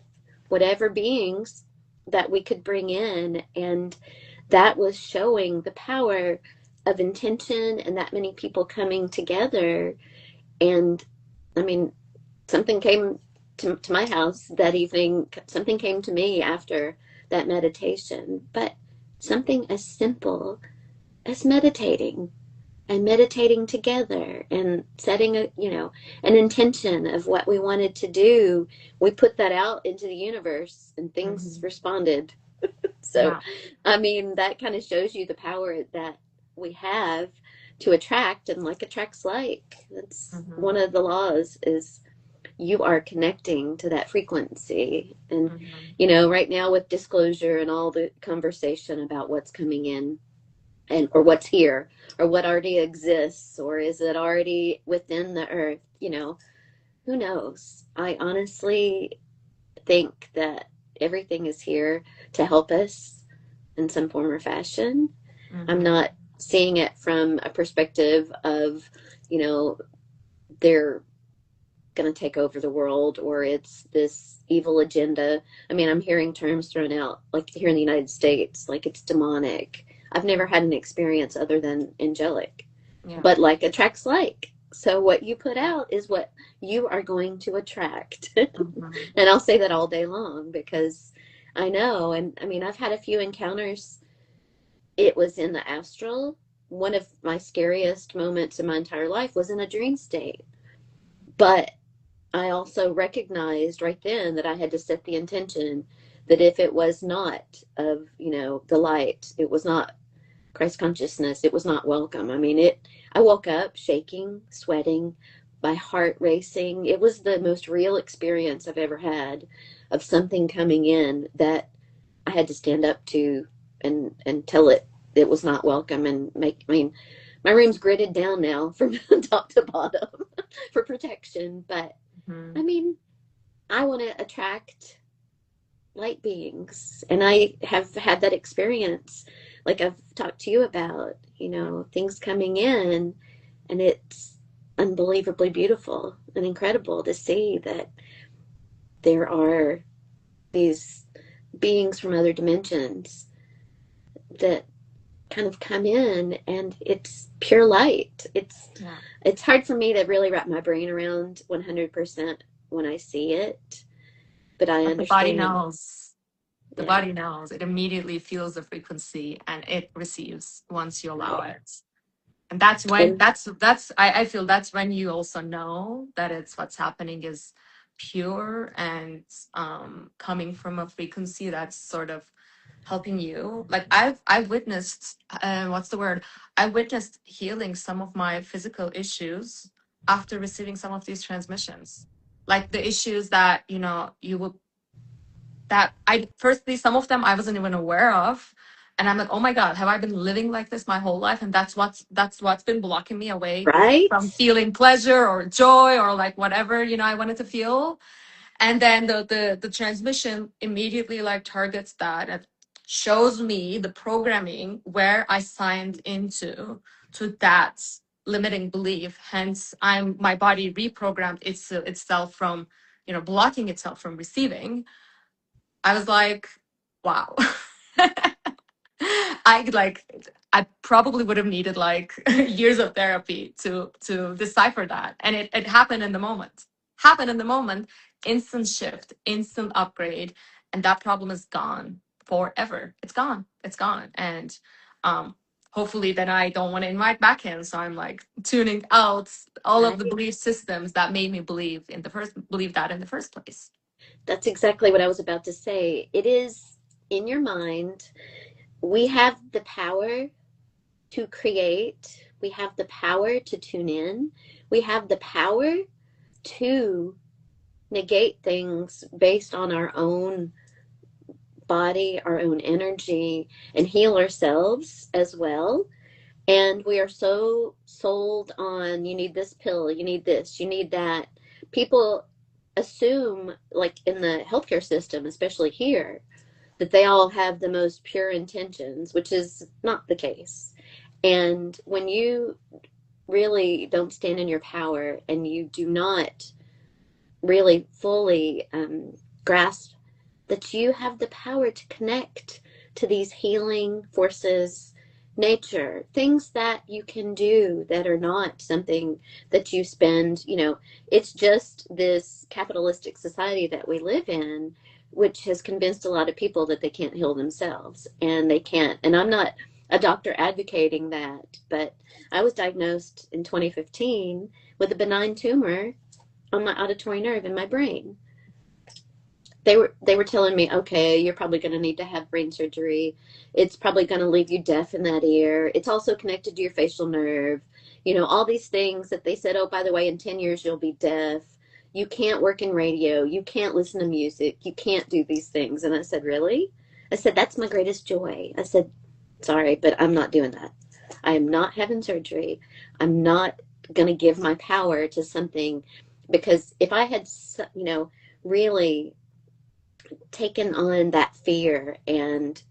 whatever beings that we could bring in. And that was showing the power of intention and that many people coming together. And I mean, something came to my house that evening, something came to me after that meditation, but something as simple as meditating together and setting an intention of what we wanted to do. We put that out into the universe and things Mhm. responded. So Yeah. I mean, that kind of shows you the power that we have to attract, and like attracts like. That's Hmm. one of the laws, is you are connecting to that frequency. And Hmm. right now, with disclosure and all the conversation about what's coming in, and or what's here, or what already exists, or is it already within the earth, who knows. I honestly think that everything is here to help us in some form or fashion. I'm Hmm. not seeing it from a perspective of, you know they're going to take over the world, or it's this evil agenda. I mean, I'm hearing terms thrown out, like here in the United States, like it's demonic. I've never had an experience other than angelic, Yeah. but like attracts like. So what you put out is what you are going to attract. Hmm. And I'll say that all day long, because I know. And I mean, I've had a few encounters. It was in the astral. One of my scariest moments in my entire life was in a dream state. But I also recognized right then that I had to set the intention that if it was not of, the light, it was not Christ consciousness, it was not welcome. I mean, I woke up shaking, sweating, my heart racing. It was the most real experience I've ever had of something coming in that I had to stand up to, and tell it was not welcome, and I mean, my room's gridded down now from top to bottom for protection. But Hmm. I mean, I want to attract light beings, and I have had that experience, like I've talked to you about, Yeah. things coming in, and it's unbelievably beautiful and incredible to see that there are these beings from other dimensions that kind of come in, and it's pure light. Yeah. It's hard for me to really wrap my brain around 100% when I see it, but I But the body understand. knows. The Yeah. body knows. It immediately feels the frequency and it receives once you allow it. And that's when And I feel that's when you also know that it's what's happening is pure and coming from a frequency that's sort of helping you. Like I've witnessed what's the word? I witnessed healing some of my physical issues after receiving some of these transmissions. Like the issues that, you know, you would that I firstly some of them I wasn't even aware of. And I'm like, oh my God, have I been living like this my whole life? And that's what's been blocking me away right, from feeling pleasure or joy or like whatever, you know, I wanted to feel. And then the transmission immediately like targets that and shows me the programming where I signed into to that limiting belief. Hence my body reprogrammed itself from, you know, blocking itself from receiving. I was like, wow. I probably would have needed like years of therapy to decipher that. And it happened in the moment. Happened in the moment, instant shift, instant upgrade, and that problem is gone forever. It's gone. It's gone. And hopefully then I don't want to invite back in. So I'm like tuning out all of the right. belief systems that made me believe that in the first place. That's exactly what I was about to say. It is in your mind. We have the power to create, we have the power to tune in, we have the power to negate things based on our own body, our own energy, and heal ourselves as well. And we are so sold on you need this pill, you need this, you need that. People assume, like in the healthcare system, especially here, that they all have the most pure intentions, which is not the case. And when you really don't stand in your power and you do not really fully grasp that you have the power to connect to these healing forces, nature, things that you can do that are not something that you spend, you know, it's just this capitalistic society that we live in, which has convinced a lot of people that they can't heal themselves and they can't. And I'm not a doctor advocating that, but I was diagnosed in 2015 with a benign tumor on my auditory nerve in my brain. They were telling me, okay, you're probably going to need to have brain surgery. It's probably going to leave you deaf in that ear. It's also connected to your facial nerve. You know, all these things that they said, oh, by the way, in 10 years you'll be deaf. You can't work in radio. You can't listen to music. You can't do these things. And I said, really? I said, that's my greatest joy. I said, sorry, but I'm not doing that. I am not having surgery. I'm not going to give my power to something, because if I had, you know, really taken on that fear and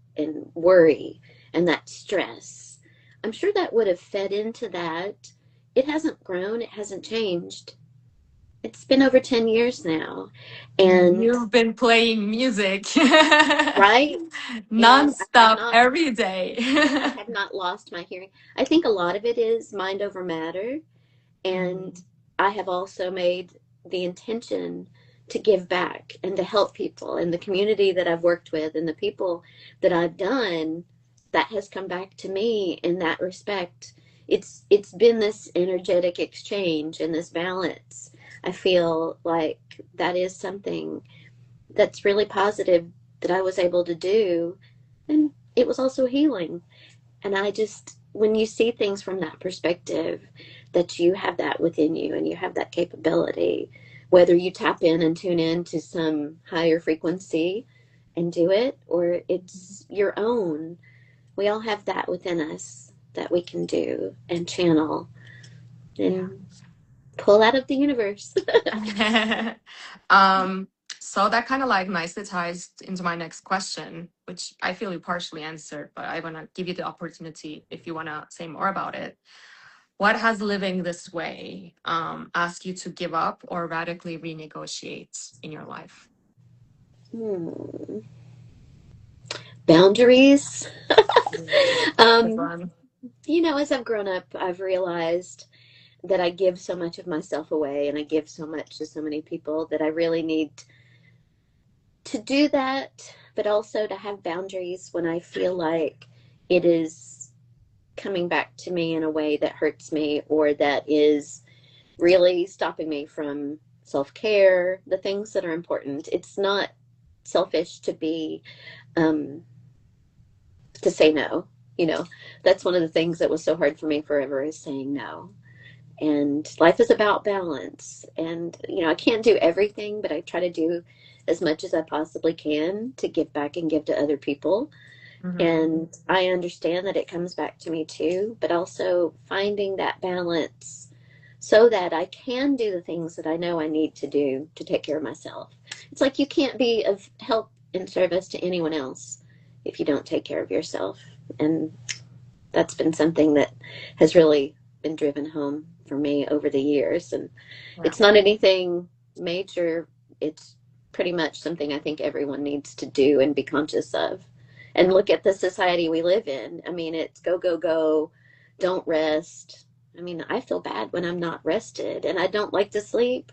worry and that stress, I'm sure that would have fed into that. It hasn't grown, it hasn't changed. It's been over 10 years now. And You've been playing music right, and nonstop every day. I have not lost my hearing. I think a lot of it is mind over matter. And Mhm. I have also made the intention to give back and to help people, and the community that I've worked with and the people that I've done, that has come back to me in that respect. It's been this energetic exchange and this balance. I feel like that is something that's really positive that I was able to do, and it was also healing. And I just, when you see things from that perspective, that you have that within you and you have that capability, whether you tap in and tune in to some higher frequency and do it, or it's your own, we all have that within us that we can do and channel Yeah. and pull out of the universe. um, so that kind of like nicely ties into my next question, which I feel you partially answered, but I want to give you the opportunity if you want to say more about it. What has living this way asked you to give up or radically renegotiate in your life? Hmm. Boundaries. Good um, one. you know, as I've grown up, I've realized that I give so much of myself away and I give so much to so many people that I really need to do that but also to have boundaries when I feel like it is coming back to me in a way that hurts me or that is really stopping me from self-care, the things that are important. It's not selfish to be um, to say no. You know, that's one of the things that was so hard for me forever is saying no. And life is about balance. And, you know, I can't do everything, but I try to do as much as I possibly can to give back and give to other people. Mm-hmm. And I understand that it comes back to me too, but also finding that balance so that I can do the things that I know I need to do to take care of myself. It's like you can't be of help and service to anyone else if you don't take care of yourself. And that's been something that has really been driven home for me over the years. And Yeah. it's not anything major. It's pretty much something I think everyone needs to do and be conscious of. And look at the society we live in. I mean, it's go, go, go, don't rest. I mean, I feel bad when I'm not rested and I don't like to sleep,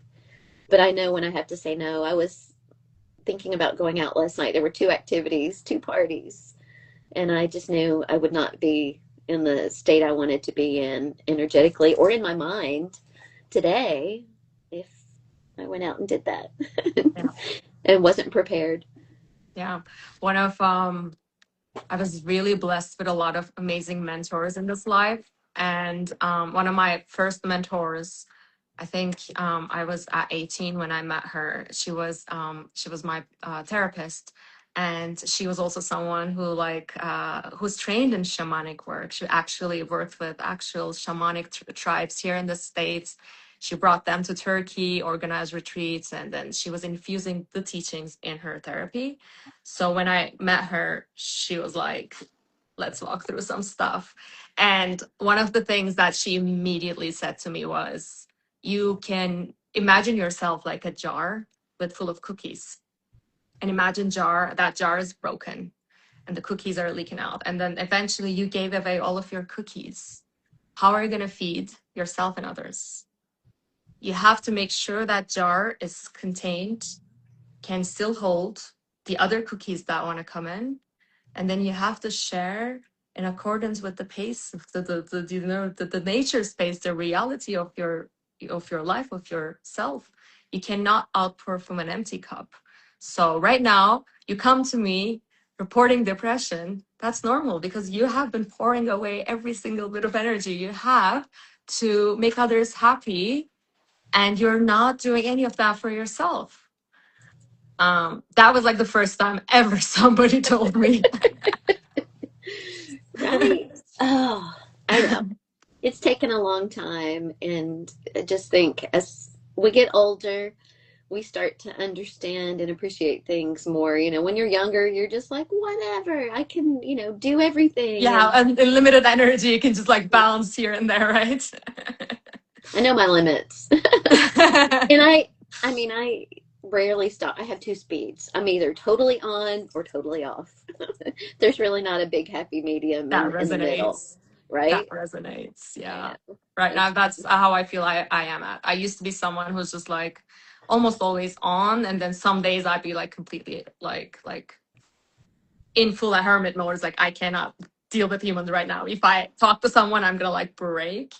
but I know when I have to say no. I was thinking about going out last night. There were two activities, two parties, and I just knew I would not be in the state I wanted to be in energetically or in my mind today if I went out and did that Yeah. and wasn't prepared. Yeah. One of I was really blessed with a lot of amazing mentors in this life. And one of my first mentors, I think I was at 18 when I met her. She was my therapist, and she was also someone who who's trained in shamanic work. She actually worked with actual shamanic tribes here in the States. She brought them to Turkey, organized retreats, and then she was infusing the teachings in her therapy. So when I met her, she was like, let's walk through some stuff. And one of the things that she immediately said to me was, you can imagine yourself like a jar with full of cookies. And imagine that jar is broken and the cookies are leaking out. And then eventually you gave away all of your cookies. How are you going to feed yourself and others? You have to make sure that jar is contained, can still hold the other cookies that want to come in, and then you have to share in accordance with the pace of the nature space, the reality of your life, of yourself. You cannot outpour from an empty cup. So right now you come to me reporting depression. That's normal because you have been pouring away every single bit of energy you have to make others happy, and you're not doing any of that for yourself. That was like the first time ever somebody told me. Right. Oh, I know. It's taken a long time. And I just think as we get older, we start to understand and appreciate things more. You know, when you're younger, you're just like, whatever, I can, you know, do everything. Yeah, And and limited energy, you can just like bounce here and there, right? I know my limits. And I mean, I rarely stop. I have two speeds. I'm either totally on or totally off. There's really not a big happy medium That in the middle, resonates. That right? resonates. I Yeah. know. Right now, It's that's how I feel I am at. I used to be someone who's just like almost always on, and then some days I'd be like completely like in full hermit mode. It's like I cannot deal with humans right now. If I talk to someone, I'm gonna like break.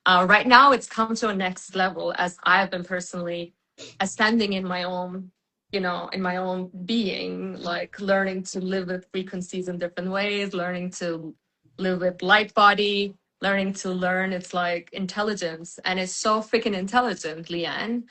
Right now, it's come to a next level as I have been personally ascending in my own, in my own being, like learning to live with frequencies in different ways, learning to live with light body, learning to learn it's like intelligence. And it's so freaking intelligent, Leanne.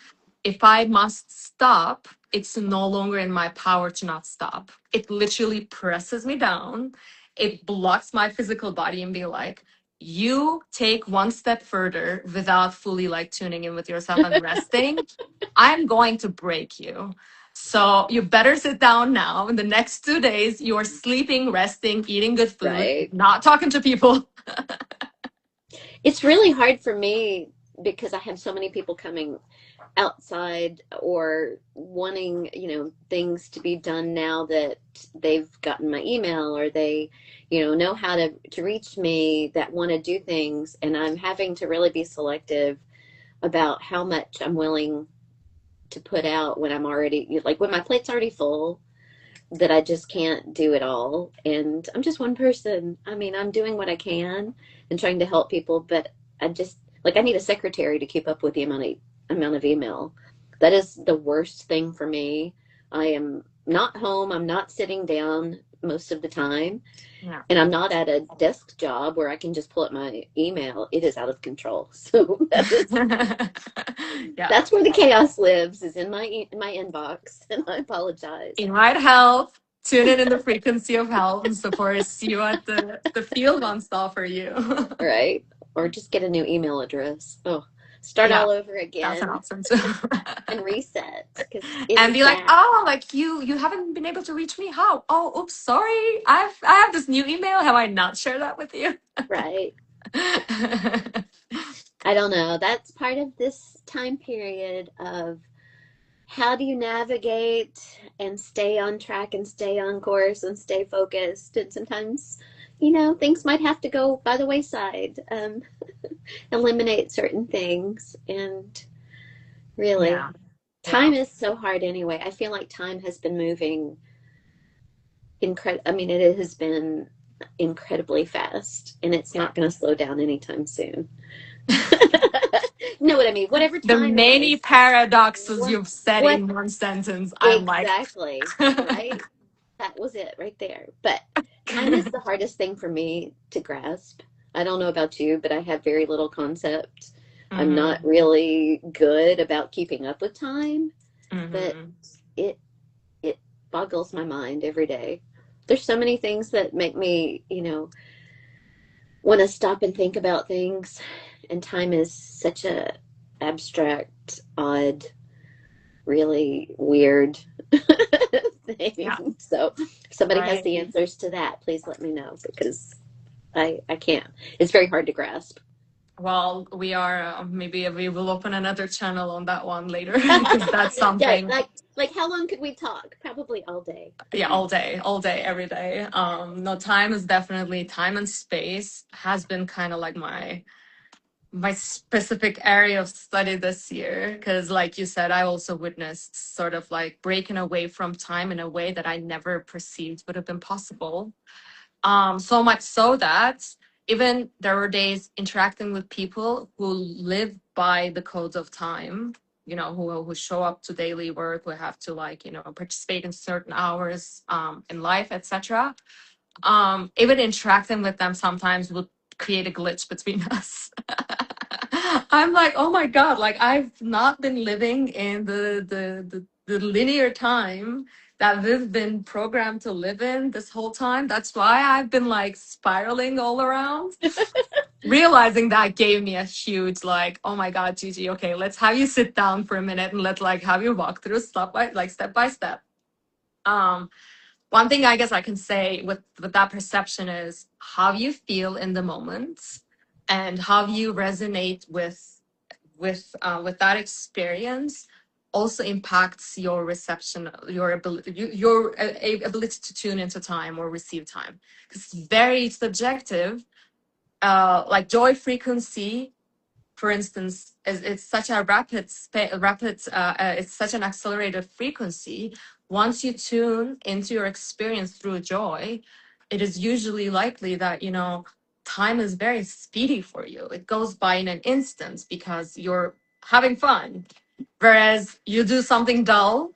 If I must stop, it's no longer in my power to not stop. It literally presses me down. It blocks my physical body and be like, you take one step further without fully like tuning in with yourself and resting, I'm going to break you. So you better sit down now. In the next 2 days, you're sleeping, resting, eating good food, right. not talking to people. It's really hard for me because I have so many people coming outside or wanting, you know, things to be done now that they've gotten my email or they, know how to reach me that want to do things. And I'm having to really be selective about how much I'm willing to put out when I'm already, like when my plate's already full. that I just can't do it all. And I'm just one person. I mean, I'm doing what I can and trying to help people, but I just like I need a secretary to keep up with the amount of email. That is the worst thing for me. I am not home. I'm not sitting down most of the time, Yeah. and I'm not at a desk job where I can just pull up my email. It is out of control. So Yeah. that's where the chaos lives, is in my inbox, and I apologize. Invite help. Tune in the frequency of help and support. See what the field wants to offer you. Right? Or just get a new email address. Oh, start Yeah, all over that's an again option too. and reset because it And is be like, bad. oh, like you haven't been able to reach me. How? Oh, oops, sorry. I have this new email. Have I not shared that with you? Right. I don't know. That's part of this time period of how do you navigate and stay on track and stay on course and stay focused. And sometimes, things might have to go by the wayside, eliminate certain things. And really, Yeah, yeah, time is so hard anyway. I feel like time has been moving I mean, it has been incredibly fast, and it's yeah. not going to slow down anytime soon. You know what I mean? Whatever The time many is, paradoxes what, you've said what in one sentence, I'm like, exactly, right? That was it right there. But time is the hardest thing for me to grasp. I don't know about you, but I have very little concept. I'm not hmm really good about keeping up with time, but hmm it it boggles my mind every day. There's so many things that make me, want to stop and think about things, and time is such a abstract, odd, really weird yeah, thing. So if somebody has right. the answers to that, please let me know because I can't. It's very hard to grasp. Well, we are maybe we will open another channel on that one later because that's Yeah, something. like how long could we talk? Probably all day. Yeah, all day, every day. No, time is definitely time and space has been kind of like my specific area of study this year because like you said, I also witnessed sort of like breaking away from time in a way that I never perceived would have been possible. So much so that even there were days interacting with people who live by the codes of time, who show up to daily work, who have to like, participate in certain hours in life, etc. Even interacting with them sometimes would create a glitch between us. I'm like, oh my God, like I've not been living in the linear time that we've been programmed to live in this whole time. That's why I've been like spiraling all around. Realizing that gave me a huge like, oh my God, Gigi, okay, let's have you sit down for a minute and let's like have you walk through step by step. Um, One thing I guess I can say with that perception is how you feel in the moment and how you resonate with that experience also impacts your reception, your ability, ability to tune into time or receive time, because it's very subjective. Like joy frequency, for instance, it's such a it's such an accelerated frequency. Once you tune into your experience through joy, it is usually likely that, time is very speedy for you. It goes by in an instant because you're having fun. Whereas you do something dull,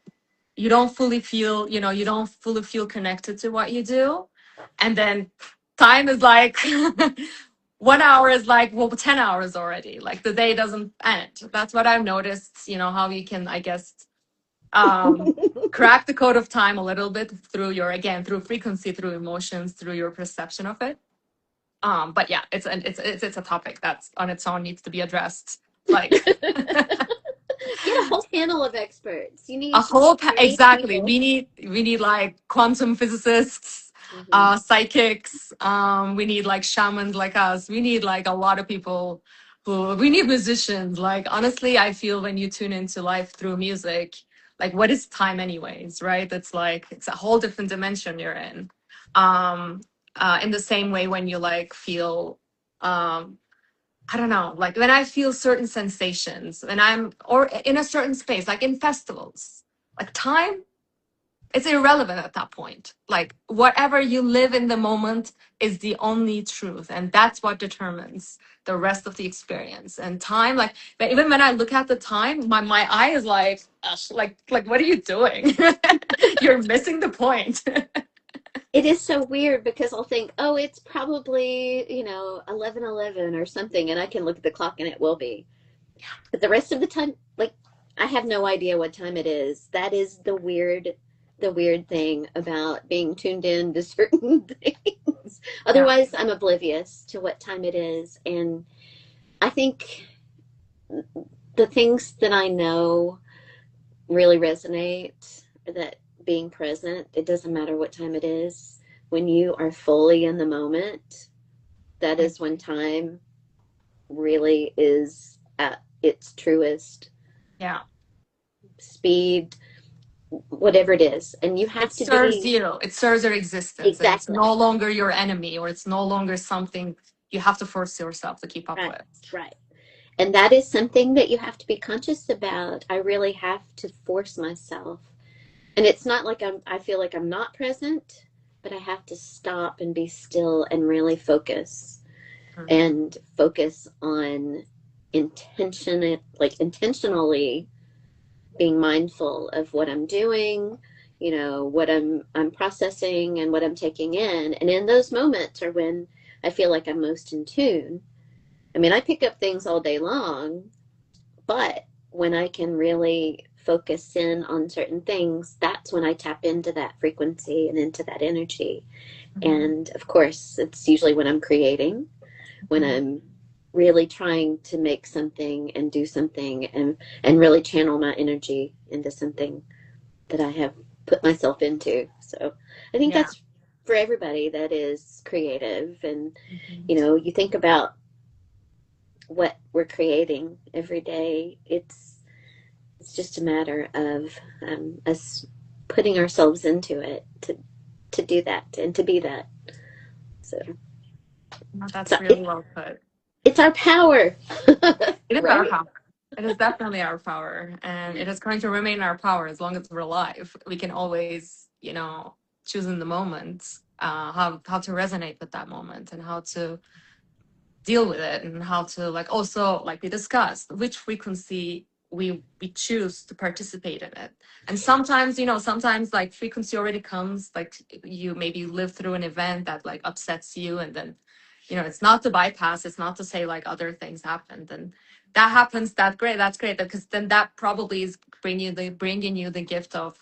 you don't fully feel connected to what you do. And then time is like 1 hour is like, well, 10 hours already. Like the day doesn't end. That's what I've noticed, how you can, I guess, crack the code of time a little bit through through frequency, through emotions, through your perception of it. But yeah, it's a topic that's on its own needs to be addressed. Like Get a whole panel of experts. You a need whole great exactly. people. We need like quantum physicists, Hmm. psychics. We need like shamans like us. We need like a lot of people who we need musicians. Like honestly, I feel when you tune into life through music, like what is time anyways, right? It's like it's a whole different dimension you're in. Um, in the same way when you like feel um I don't know, like when I feel certain sensations, when I'm or in a certain space, like in festivals, like time. it's irrelevant at that point. Like whatever you live in the moment is the only truth, and that's what determines the rest of the experience. And time, like, but even when I look at the time, my eye is like, "Ugh," like what are you doing? You're missing the point. It is so weird because I'll think, oh, it's probably, 11:11 or something, and I can look at the clock and it will be. But the rest of the time, like, I have no idea what time it is. That is the weird thing about being tuned in to certain things. Yeah. Otherwise, I'm oblivious to what time it is. And I think the things that I know really resonate, that being present, it doesn't matter what time it is. When you are fully in the moment, that is when time really is at its truest Yeah. speed, whatever it is. And you It have to serves be you. It serves your existence, and it's exactly no longer your enemy, or it's no longer something you have to force yourself to keep up right, with. right. And that is something that you have to be conscious about. I really have to force myself. And it's not like I feel like I'm not present, but I have to stop and be still and really focus Mm. and focus on intentionally being mindful of what I'm doing, what I'm processing and what I'm taking in. And in those moments are when I feel like I'm most in tune. I mean, I pick up things all day long, but when I can really focus in on certain things, that's when I tap into that frequency and into that energy. Mhm. And of course, it's usually when I'm creating, when Mhm. I'm really trying to make something and do something and really channel my energy into something that I have put myself into. So I think Yeah. that's for everybody that is creative. And, Mhm. you think about what we're creating every day. It's just a matter of us putting ourselves into it to do that and to be that. So, No, that's so really well put. it's our power, It is our right? power. It is definitely our power, and it is going to remain our power as long as we're alive. We can always, choose in the moment how to resonate with that moment and how to deal with it, and how to, like, also, like we discussed, which frequency we choose to participate in it. And sometimes, sometimes like frequency already comes, like you maybe live through an event that like upsets you, and then it's not to bypass, it's not to say like other things happened, and that happens, that's great, because then that probably is bringing you the gift of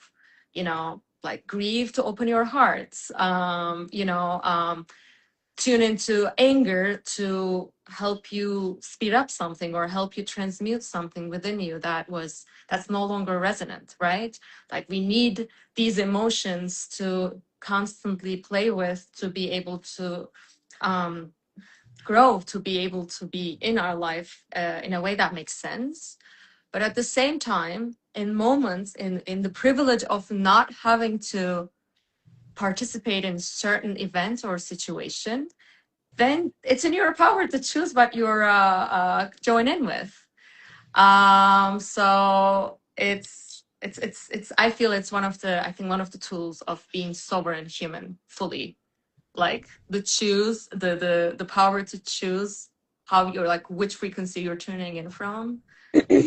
like grief to open your hearts, tune into anger to help you speed up something or help you transmute something within you that's no longer resonant, right? Like we need these emotions to constantly play with, to be able to um, grow, to be able to be in our life in a way that makes sense. But at the same time, in moments, in the privilege of not having to participate in certain events or situation, then it's in your power to choose what you're join in with. So it's I feel it's one of the tools of being sovereign human fully, like the power to choose how you're, like, which frequency you're tuning in from,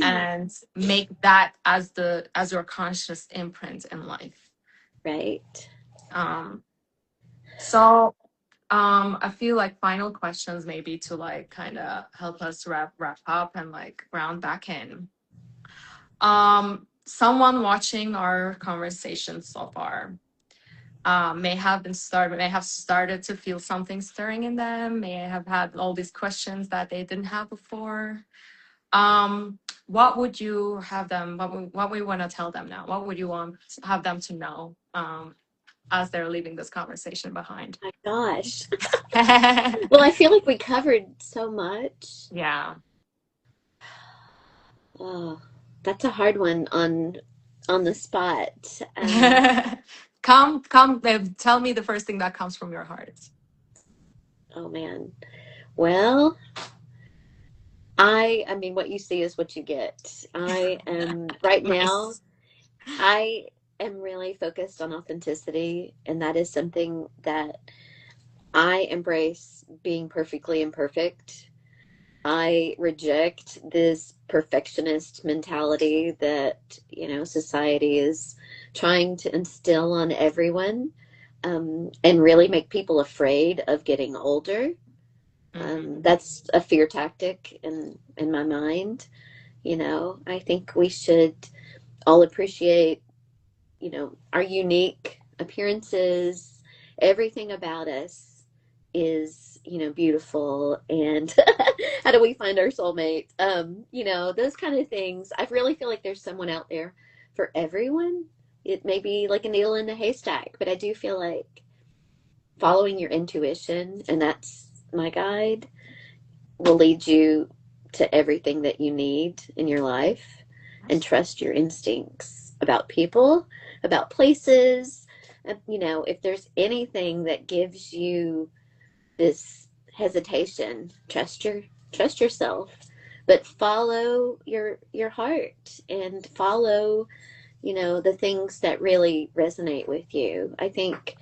and make that as your conscious imprint in life. Right. um so I feel like final questions maybe to like kind of help us wrap up and like round back in. Someone watching our conversation so far may have started to feel something stirring in them, may have had all these questions that they didn't have before. What would you have them? What we want to tell them now? What would you want to have them to know as they're leaving this conversation behind? My gosh. Well, I feel like we covered so much. Yeah. Oh, that's a hard one on the spot. Come, tell me the first thing that comes from your heart. Oh man. Well, I mean what you see is what you get. I am right now Nice. I am really focused on authenticity, and that is something that I embrace, being perfectly imperfect. I reject this perfectionist mentality that, society is trying to instill on everyone, and really make people afraid of getting older. Mm-hmm. That's a fear tactic in my mind. I think we should all appreciate, our unique appearances. Everything about us is, beautiful. And how do we find our soulmate? Those kind of things. I really feel like there's someone out there for everyone. It may be like a needle in a haystack, but I do feel like following your intuition, and that's my guide, will lead you to everything that you need in your life, and trust your instincts about people, about places. If there's anything that gives you this hesitation, trust yourself, but follow your heart and follow, the things that really resonate with you. I think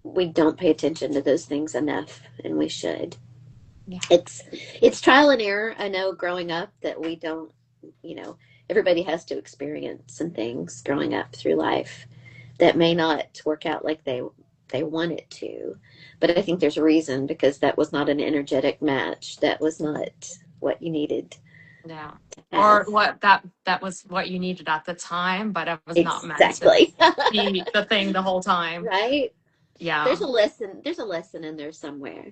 we don't pay attention to those things enough, and we should. Yeah. It's trial and error. I know growing up that we don't, everybody has to experience some things growing up through life that may not work out like they want it to. But I think there's a reason, because that was not an energetic match. That was not what you needed Yeah. to Or have. what that was what you needed at the time, but it was not meant to Exactly. be the thing the whole time. Right? Yeah. There's a lesson in there somewhere,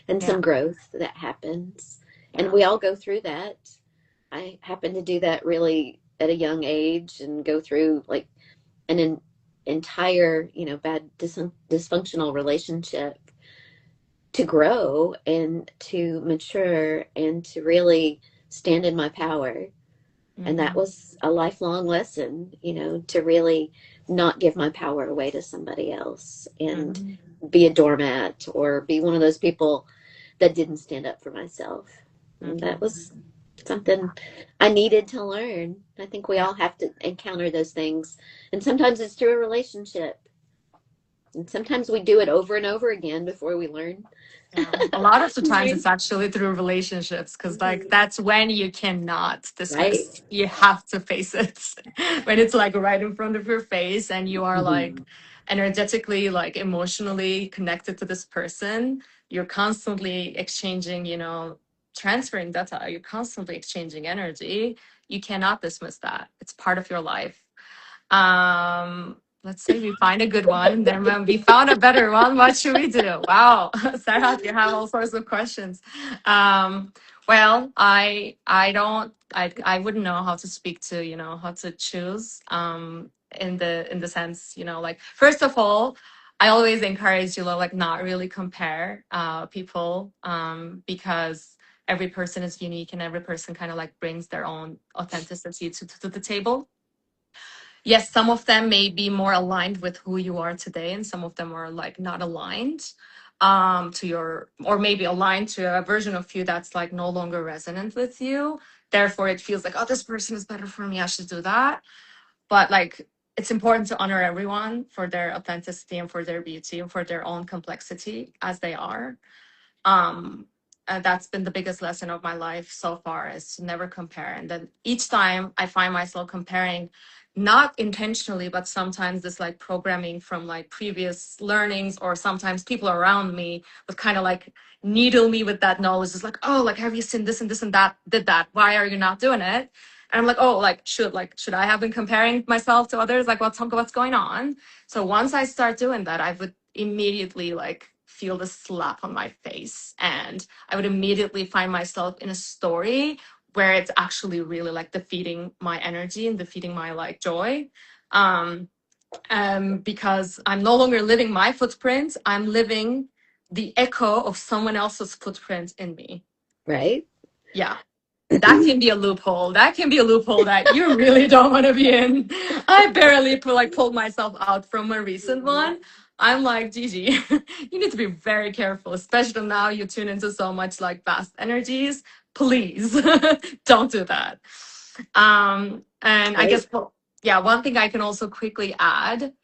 and Yeah. some growth that happens. And Yeah. we all go through that. I happened to do that really at a young age, and go through like an entire, bad dysfunctional relationship, to grow and to mature and to really stand in my power. And that Mm-hmm. was a lifelong lesson, to really not give my power away to somebody else, and Mm-hmm. be a doormat, or be one of those people that didn't stand up for myself. And Mm-hmm. that was something I needed to learn. I think we Yeah. all have to encounter those things. And sometimes it's through a relationship. And sometimes we do it over and over again before we learn. Yeah. A lot of the times Right? it's actually through relationships because like Mhm. that's when you cannot Right? dismiss. You have to face it. When it's like right in front of your face and you are like Mhm. energetically, like emotionally connected to this person, you're constantly exchanging, transferring data, you're constantly exchanging energy. You cannot dismiss that. It's part of your life. Let's say we find a good one. Then when we found a better one, what should we do? Wow, Sarah, you have all sorts of questions. Well, I wouldn't know how to speak to, how to choose. In the sense, like first of all, I always encourage you to like not really compare people because every person is unique and every person kind of like brings their own authenticity to the table. Yes, some of them may be more aligned with who you are today, and some of them are like not aligned to your, or maybe aligned to a version of you that's like no longer resonant with you. Therefore, it feels like, oh, this person is better for me. I should do that. But like, it's important to honor everyone for their authenticity and for their beauty and for their own complexity as they are. um that's been the biggest lesson of my life so far, is to never compare. And then each time I find myself comparing, not intentionally, but sometimes this like programming from like previous learnings, or sometimes people around me would kind of like needle me with that knowledge. It's like, oh, like, have you seen this and this and that did that, why are you not doing it? And I'm like, oh, like should I have been comparing myself to others? Like, what's going on? So once I start doing that, I would immediately like feel the slap on my face, and I would immediately find myself in a story where it's actually really like defeating my energy and defeating my like joy. um because I'm no longer living my footprint, I'm living the echo of someone else's footprint in me. Right? Yeah, that can be a loophole. That can be a loophole that you really don't want to be in. I barely pulled myself out from a recent one. I'm like, Gigi, you need to be very careful, especially now you tune into so much like vast energies. Please don't do that. And I Right? guess, well, yeah, one thing I can also quickly add,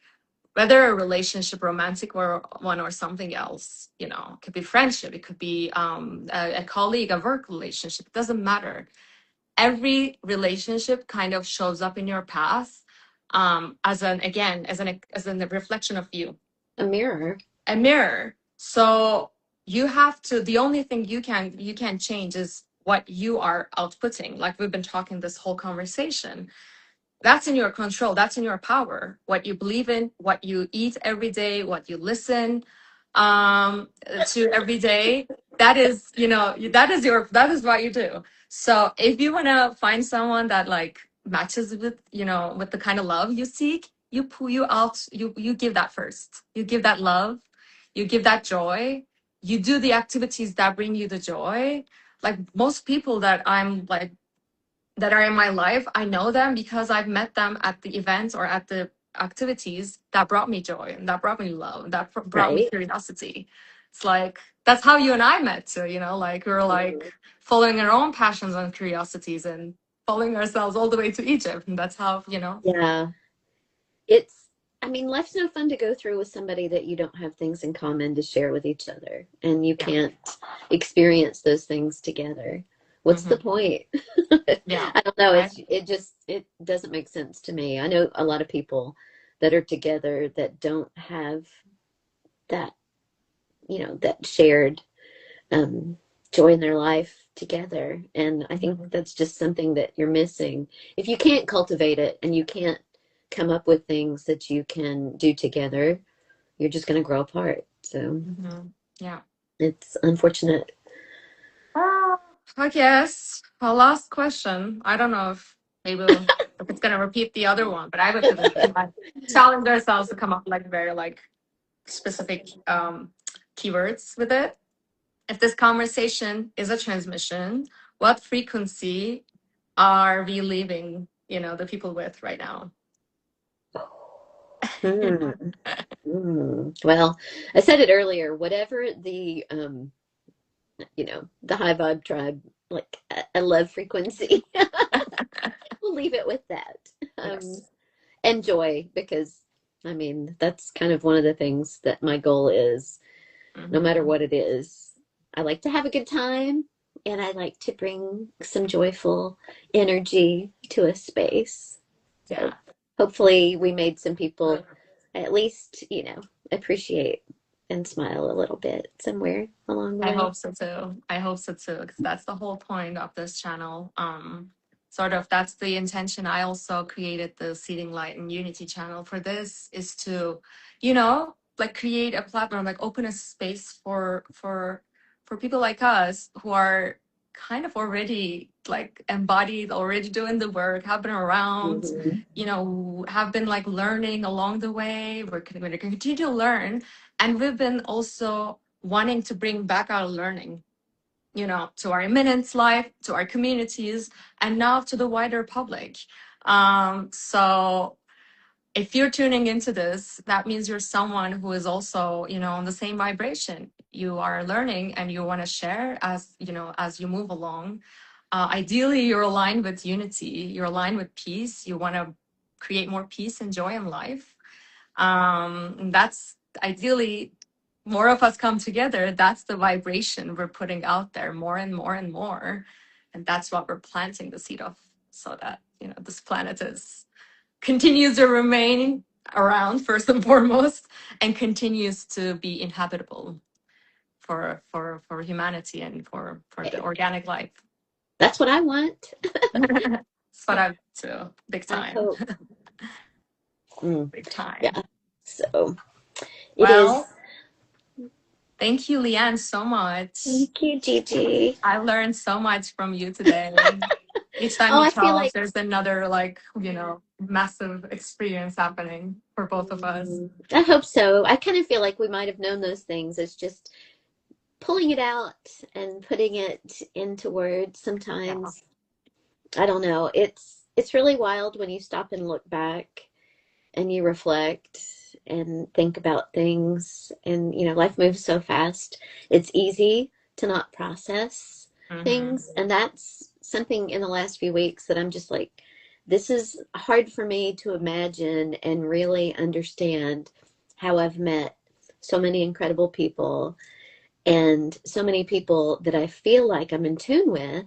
whether a relationship, romantic or one or something else, you know, it could be friendship, it could be a colleague, a work relationship, it doesn't matter. Every relationship kind of shows up in your path as an, again, as a reflection of you, A mirror. a mirror. So you have to, the only thing you can change is what you are outputting, like we've been talking this whole conversation. That's in your control, that's in your power, what you believe in, what you eat every day, what you listen to every day. That is, you know, that is what you do. So if you want to find someone that like matches with, you know, with the kind of love you seek, you pull you out, you give that first, you give that love, you give that joy, you do the activities that bring you the joy. Like most people that I'm like that are in my life, I know them because I've met them at the events or at the activities that brought me joy and that brought me love, that brought me Right. curiosity. It's like that's how you and I met too, you know, like we were like Mhm. following our own passions and curiosities and following ourselves all the way to Egypt. And that's how, you know. Yeah. It's, I mean, life's no fun to go through with somebody that you don't have things in common to share with each other, and you Yeah. can't experience those things together. What's the Hmm. point? Yeah. I don't know. Right. It doesn't make sense to me. I know a lot of people that are together that don't have that, that shared um, joy in their life together. And I think Mhm. that's just something that you're missing. If you can't cultivate it and you can't come up with things that you can do together, you're just going to grow apart. So Mhm. Yeah. it's unfortunate. Ah, I guess a last question. I don't know if maybe if it's gonna repeat the other one, but I have a feeling we might challenge ourselves to come up with like very like specific keywords with it. If this conversation is a transmission, what frequency are we leaving, you know, the people with right now? Hmm. Hmm. Well, I said it earlier, whatever the high vibe tribe, like a love frequency, we'll leave it with that. Um, Yes. and joy, because I mean, that's kind of one of the things that my goal is, no matter Hmm. what it is. I like to have a good time, and I like to bring some joyful energy to a space. So Yeah. hopefully we made some people at least, appreciate and smile a little bit somewhere along the I way. hope so too. I hope so too, because that's the whole point of this channel. Sort of that's the intention. I also created the Seeding Light and Unity channel for this is to, you know, like create a platform, like open a space for people like us who are kind of already like embodied, already doing the work, have been around, Mhm. you know, have been like learning along the way. We're going to continue to learn, and we've been also wanting to bring back our learning, you know, to our imminent life, to our communities, and now to the wider public. So if you're tuning into this, that means you're someone who is also, you know, on the same vibration. You are learning and you want to share as, you know, as you move along. Ideally, you're aligned with unity, you're aligned with peace. You want to create more peace and joy in life. And that's ideally more of us come together. That's the vibration we're putting out there more and more and more. And that's what we're planting the seed of, so that, you know, this planet is continues to remain around first and foremost, and continues to be inhabitable for humanity and for the Hey, organic life. that's what I want. That's what I do. Big I time. hope. Mm, Big time. yeah. So it is. Well, thank you, Leanne, so much. Thank you, Gigi. I learned so much from you today. Each time Oh, you I feel talk, like there's another, like, you know, massive experience happening for both of us. I hope so. I kind of feel like we might have known those things. It's just pulling it out and putting it into words Yeah. sometimes. I don't know. It's really wild when you stop and look back and you reflect and think about things, and life moves so fast. It's easy to not process Hmm. things, and that's something in the last few weeks that I'm just like, this is hard for me to imagine and really understand how I've met so many incredible people and so many people that I feel like I'm in tune with,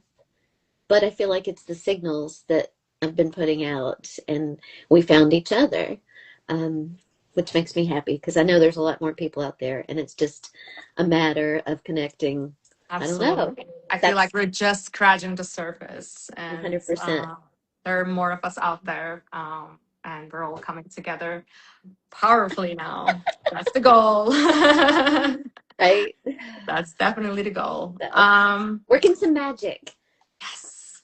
but I feel like it's the signals that I've been putting out, and we found each other, which makes me happy because I know there's a lot more people out there, and it's just a matter of connecting. I don't know. Absolutely. I feel like That's we're just scratching the surface, and 100%. there are more of us out there, and we're all coming together powerfully now. That's the goal. Right? That's definitely the goal. So, working some magic. Yes,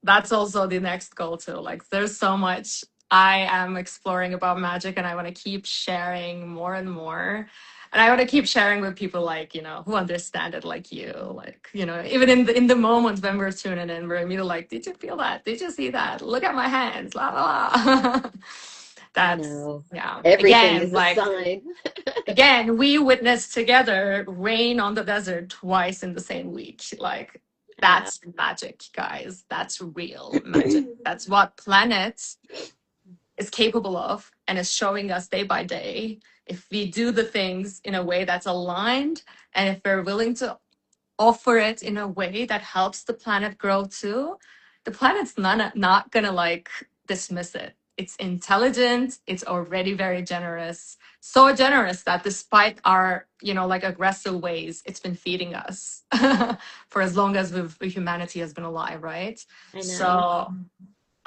that's also the next goal too. Like, there's so much I am exploring about magic, and I want to keep sharing more and more. And I want to keep sharing with people like, who understand it like you. Like, even in the moments when we're tuning in, we're immediately like, did you feel that? Did you see that? Look at my hands, la la la. I That's, know. yeah. Everything Again, is a like, sign. again, we witnessed together rain on the desert twice in the same week. Like, Yeah. that's magic, guys. That's real magic. That's what planets is capable of and is showing us day by day. If we do the things in a way that's aligned, and if we're willing to offer it in a way that helps the planet grow too, the planet's not gonna like dismiss it. It's intelligent, it's already very generous. So generous that despite our, like aggressive ways, it's been feeding us for as long as humanity has been alive, right? I know. So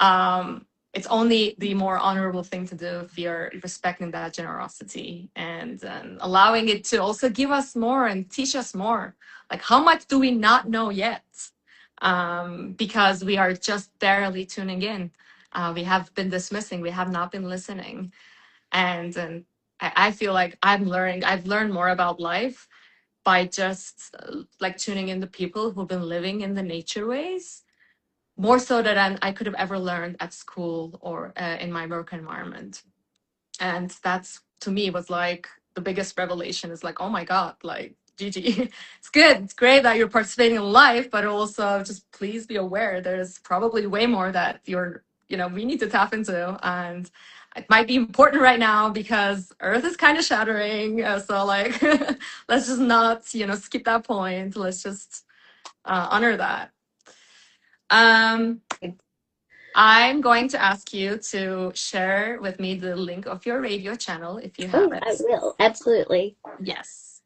um it's only the more honorable thing to do if you're respecting that generosity, and allowing it to also give us more and teach us more. Like, how much do we not know yet? Because we are just barely tuning in. We have been dismissing, we have not been listening. And I feel like I've learned more about life by just like tuning in to people who've been living in the nature ways, more so than I could have ever learned at school or in my work environment. And that's, to me, was like the biggest revelation, is like, oh my God, like, Gigi, it's good. It's great that you're participating in life, but also just please be aware there's probably way more that we need to tap into. And it might be important right now because Earth is kind of shattering. So like, let's just not, skip that point. Let's just honor that. Um, I'm going to ask you to share with me the link of your radio channel if you have Oh, it. I will. Absolutely. Yes.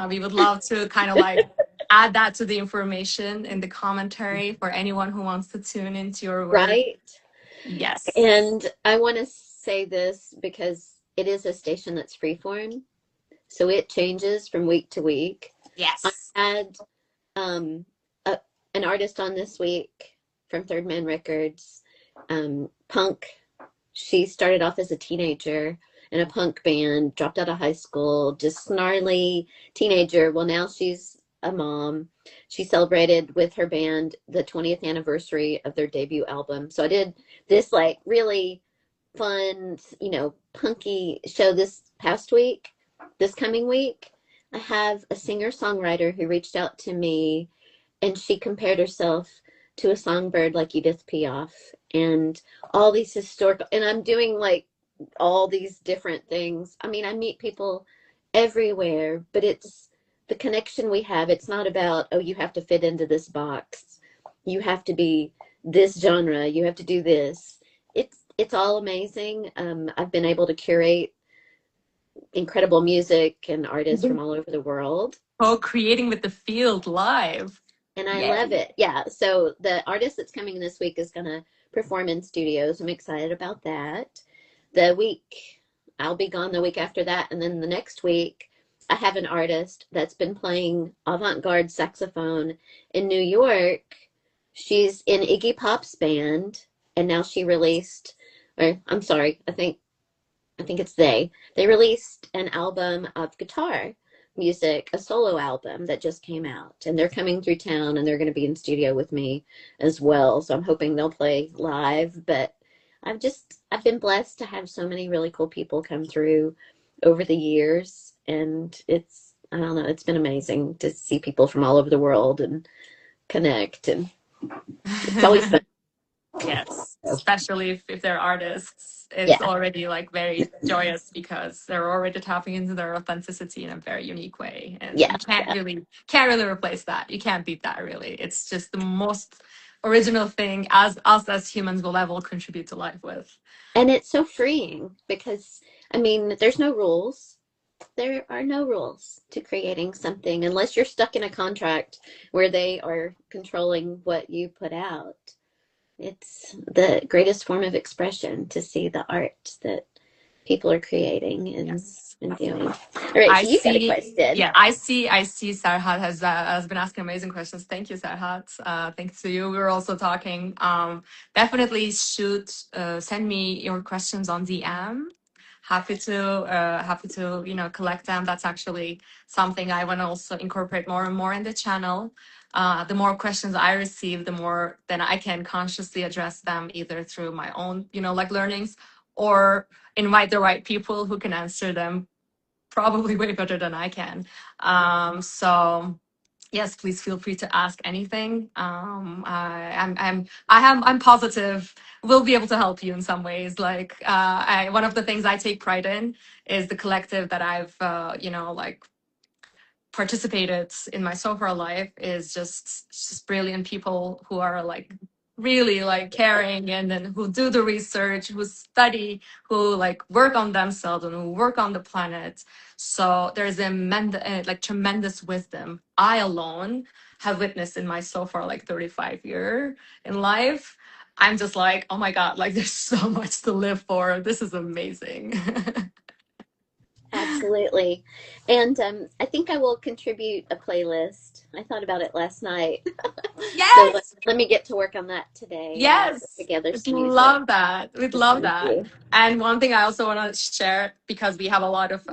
We would love to kind of like add that to the information in the commentary for anyone who wants to tune into your work. Right. Yes. And I want to say this because it is a station that's freeform. So it changes from week to week. I Yes. had um, a, an artist on this week from Third Man Records, punk. She started off as a teenager in a punk band, dropped out of high school, just snarly teenager. Well, now she's a mom. She celebrated with her band the 20th anniversary of their debut album. So I did this like really fun, punky show this past week. This coming week, I have a singer-songwriter who reached out to me, and she compared herself to a songbird like Edith Piaf, and all these historical, and I'm doing like all these different things. I mean, I meet people everywhere, but it's the connection we have. It's not about, oh, you have to fit into this box. You have to be this genre. You have to do this. It's all amazing. I've been able to curate incredible music and artists from all over the world. Co-creating with the field live. And I Yeah. love it. Yeah. So the artist that's coming this week is going to perform in studios. I'm excited about that. The week, I'll be gone the week after that. And then the next week, I have an artist that's been playing avant-garde saxophone in New York. She's in Iggy Pop's band, and now she released, or I'm sorry, I think it's they released an album of guitar music, a solo album that just came out, and they're coming through town, and they're going to be in studio with me as well. So I'm hoping they'll play live. But I've been blessed to have so many really cool people come through over the years, and I don't know, it's been amazing to see people from all over the world and connect, and it's always fun. Yes, So, especially if they're artists, yeah, it's already like very joyous because they're already tapping into their authenticity in a very unique way, and yeah, you yeah. can't really replace that. You can't beat that really. It's just the most original thing as us as humans will ever contribute to life with. And it's so freeing because, I mean, there's no rules. There are no rules to creating something unless you're stuck in a contract where they are controlling what you put out. It's the greatest form of expression to see the art that people are creating Yes, and doing. definitely. All right, I so you got a see. question. Yeah, I see. Sarhat has been asking amazing questions. Thank you, Sarhat. Thanks to you. We were also talking. Definitely should send me your questions on DM. Happy to collect them. That's actually something I want to also incorporate more and more in the channel. The more questions I receive, the more then I can consciously address them either through my own like learnings or invite the right people who can answer them probably way better than I can. So yes, please feel free to ask anything. I'm positive we'll be able to help you in some ways. Like one of the things I take pride in is the collective that I've like participated in my so far life is just brilliant people who are like really like caring and then who do the research, who study, who like work on themselves and who work on the planet. So there's like tremendous wisdom I alone have witnessed in my so far like 35-year in life. I'm just like, oh my God, like there's so much to live for. This is amazing. Absolutely. And I think I will contribute a playlist. I thought about it last night. So Yes. let me get to work on that today and I'll put Yes, together we'd some music love that. We'd to love send that. you. And one thing I also want to share because we have a lot of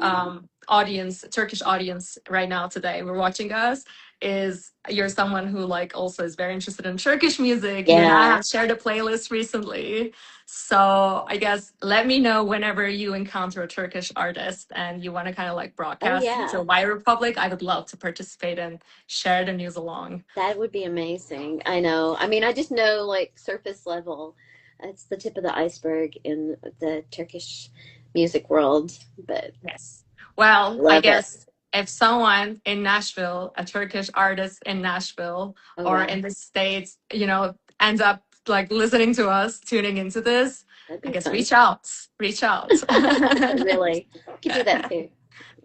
audience, Turkish audience right now today. We're watching us. Is you're someone who like also is very interested in Turkish music. You and I Yeah. have shared a playlist recently. So I guess let me know whenever you encounter a Turkish artist and you want to kind of like Oh, broadcast it yeah. to my republic. I would love to participate and share the news along. That would be amazing. I know. I mean, I just know like surface level. It's the tip of the iceberg in the Turkish music world, but Yes. Well, I love it. guess if someone in Nashville, a Turkish artist in Nashville Oh, or wow. in the States, ends up like listening to us, tuning into this, That'd I be guess fun. reach out. Reach out. Really. You could do that too.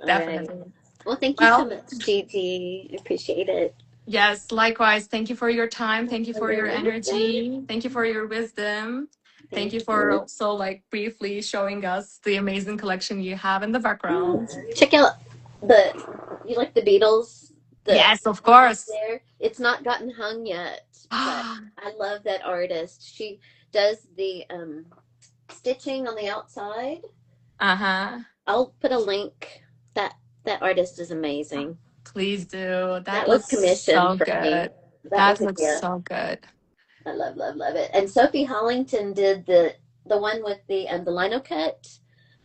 All right. Definitely. Well, thank you so Well, much, Gigi. I appreciate it. yes, likewise. Thank you for your time. Thank you Oh, for you're your welcome. energy. Thank you for your wisdom. Thank Thank you for you. also like briefly showing us the amazing collection you have in the background. Check out the, you like the Beatles? The Yes, of one right course. there. It's not gotten hung yet, but I love that artist. She does the stitching on the outside. Uh-huh. I'll put a link. That that artist is amazing. Please do. That That was looks commissioned so for me. good. That That was a looks gift. so good. I love, love, love it. And Sophie Hollington did the one with the lino cut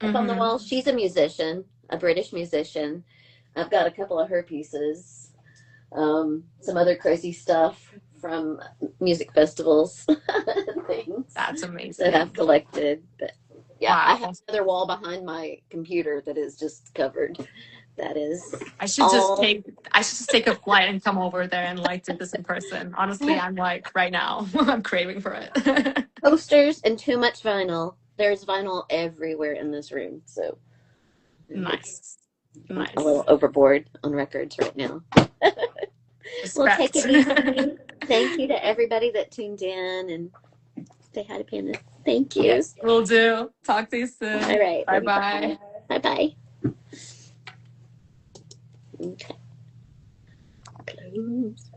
up on the Mm-hmm. wall. She's a musician, a British musician. I've got a couple of her pieces. Some other crazy stuff from music festivals, things That's that I've amazing. collected. But yeah, I have Wow. another wall behind my computer that is just covered. That is I should just all. take I should just take a flight and come over there and like do this in person. I Honestly, have I'm like right now. I'm craving for it. posters and too much vinyl. There's vinyl everywhere in this room, so it's, Nice. I'm a little Nice. overboard on records right now. Well, take Respect. it easy. Thank you to everybody that tuned in and say hi to Panda. Thank you. Yes, will do. Talk to you All soon. right. Bye Love you. bye. Bye. Bye bye. Okay. Close.